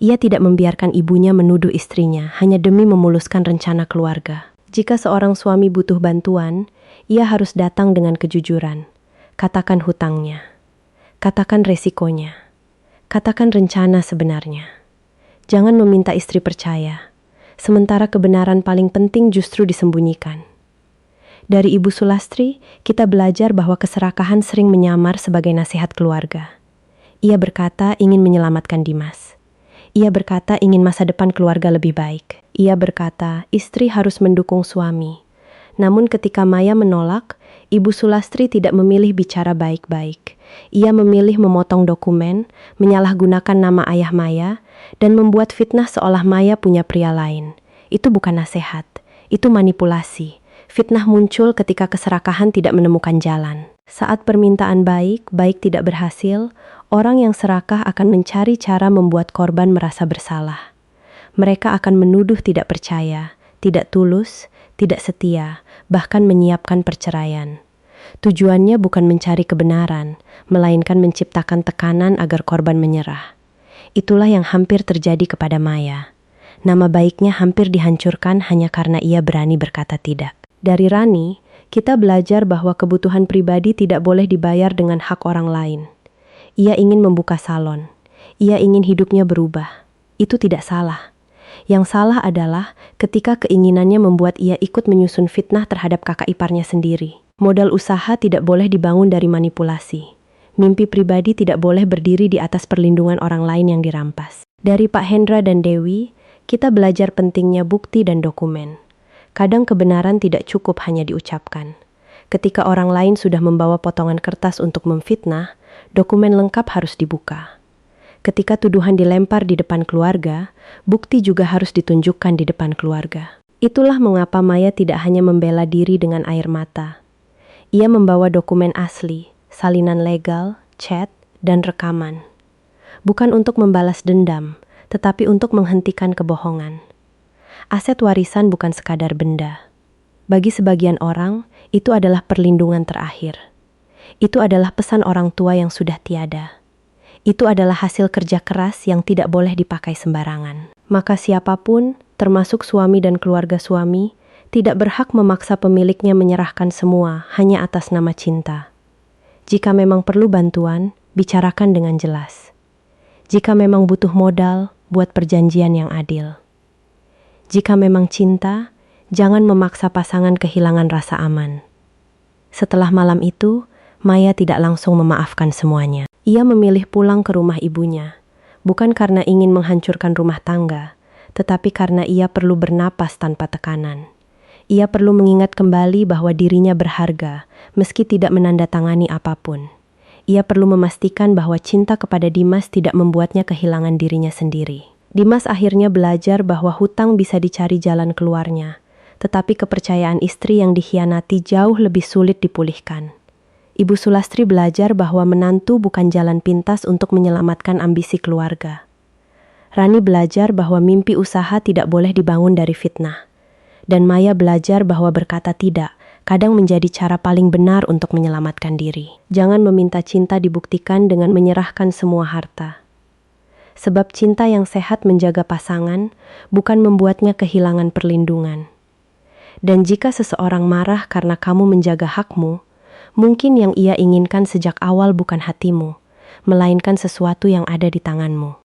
Ia tidak membiarkan ibunya menuduh istrinya hanya demi memuluskan rencana keluarga. Jika seorang suami butuh bantuan, ia harus datang dengan kejujuran. Katakan hutangnya. Katakan resikonya. Katakan rencana sebenarnya. Jangan meminta istri percaya, sementara kebenaran paling penting justru disembunyikan. Dari Ibu Sulastri, kita belajar bahwa keserakahan sering menyamar sebagai nasihat keluarga. Ia berkata ingin menyelamatkan Dimas. Ia berkata ingin masa depan keluarga lebih baik. Ia berkata istri harus mendukung suami. Namun ketika Maya menolak, Ibu Sulastri tidak memilih bicara baik-baik. Ia memilih memotong dokumen, menyalahgunakan nama ayah Maya, dan membuat fitnah seolah Maya punya pria lain. Itu bukan nasihat, itu manipulasi. Fitnah muncul ketika keserakahan tidak menemukan jalan. Saat permintaan baik tidak berhasil, orang yang serakah akan mencari cara membuat korban merasa bersalah. Mereka akan menuduh tidak percaya, tidak tulus, tidak setia, bahkan menyiapkan perceraian. Tujuannya bukan mencari kebenaran, melainkan menciptakan tekanan agar korban menyerah. Itulah yang hampir terjadi kepada Maya. Nama baiknya hampir dihancurkan hanya karena ia berani berkata tidak. Dari Rani, kita belajar bahwa kebutuhan pribadi tidak boleh dibayar dengan hak orang lain. Ia ingin membuka salon. Ia ingin hidupnya berubah. Itu tidak salah. Yang salah adalah ketika keinginannya membuat ia ikut menyusun fitnah terhadap kakak iparnya sendiri. Modal usaha tidak boleh dibangun dari manipulasi. Mimpi pribadi tidak boleh berdiri di atas perlindungan orang lain yang dirampas. Dari Pak Hendra dan Dewi, kita belajar pentingnya bukti dan dokumen. Kadang kebenaran tidak cukup hanya diucapkan. Ketika orang lain sudah membawa potongan kertas untuk memfitnah, dokumen lengkap harus dibuka. Ketika tuduhan dilempar di depan keluarga, bukti juga harus ditunjukkan di depan keluarga. Itulah mengapa Maya tidak hanya membela diri dengan air mata. Ia membawa dokumen asli, salinan legal, chat, dan rekaman. Bukan untuk membalas dendam, tetapi untuk menghentikan kebohongan. Aset warisan bukan sekadar benda. Bagi sebagian orang, itu adalah perlindungan terakhir. Itu adalah pesan orang tua yang sudah tiada. Itu adalah hasil kerja keras yang tidak boleh dipakai sembarangan. Maka siapapun, termasuk suami dan keluarga suami, tidak berhak memaksa pemiliknya menyerahkan semua hanya atas nama cinta. Jika memang perlu bantuan, bicarakan dengan jelas. Jika memang butuh modal, buat perjanjian yang adil. Jika memang cinta, jangan memaksa pasangan kehilangan rasa aman. Setelah malam itu, Maya tidak langsung memaafkan semuanya. Ia memilih pulang ke rumah ibunya, bukan karena ingin menghancurkan rumah tangga, tetapi karena ia perlu bernapas tanpa tekanan. Ia perlu mengingat kembali bahwa dirinya berharga, meski tidak menandatangani apapun. Ia perlu memastikan bahwa cinta kepada Dimas tidak membuatnya kehilangan dirinya sendiri. Dimas akhirnya belajar bahwa hutang bisa dicari jalan keluarnya, tetapi kepercayaan istri yang dikhianati jauh lebih sulit dipulihkan. Ibu Sulastri belajar bahwa menantu bukan jalan pintas untuk menyelamatkan ambisi keluarga. Rani belajar bahwa mimpi usaha tidak boleh dibangun dari fitnah. Dan Maya belajar bahwa berkata tidak kadang menjadi cara paling benar untuk menyelamatkan diri. Jangan meminta cinta dibuktikan dengan menyerahkan semua harta. Sebab cinta yang sehat menjaga pasangan, bukan membuatnya kehilangan perlindungan. Dan jika seseorang marah karena kamu menjaga hakmu, mungkin yang ia inginkan sejak awal bukan hatimu, melainkan sesuatu yang ada di tanganmu.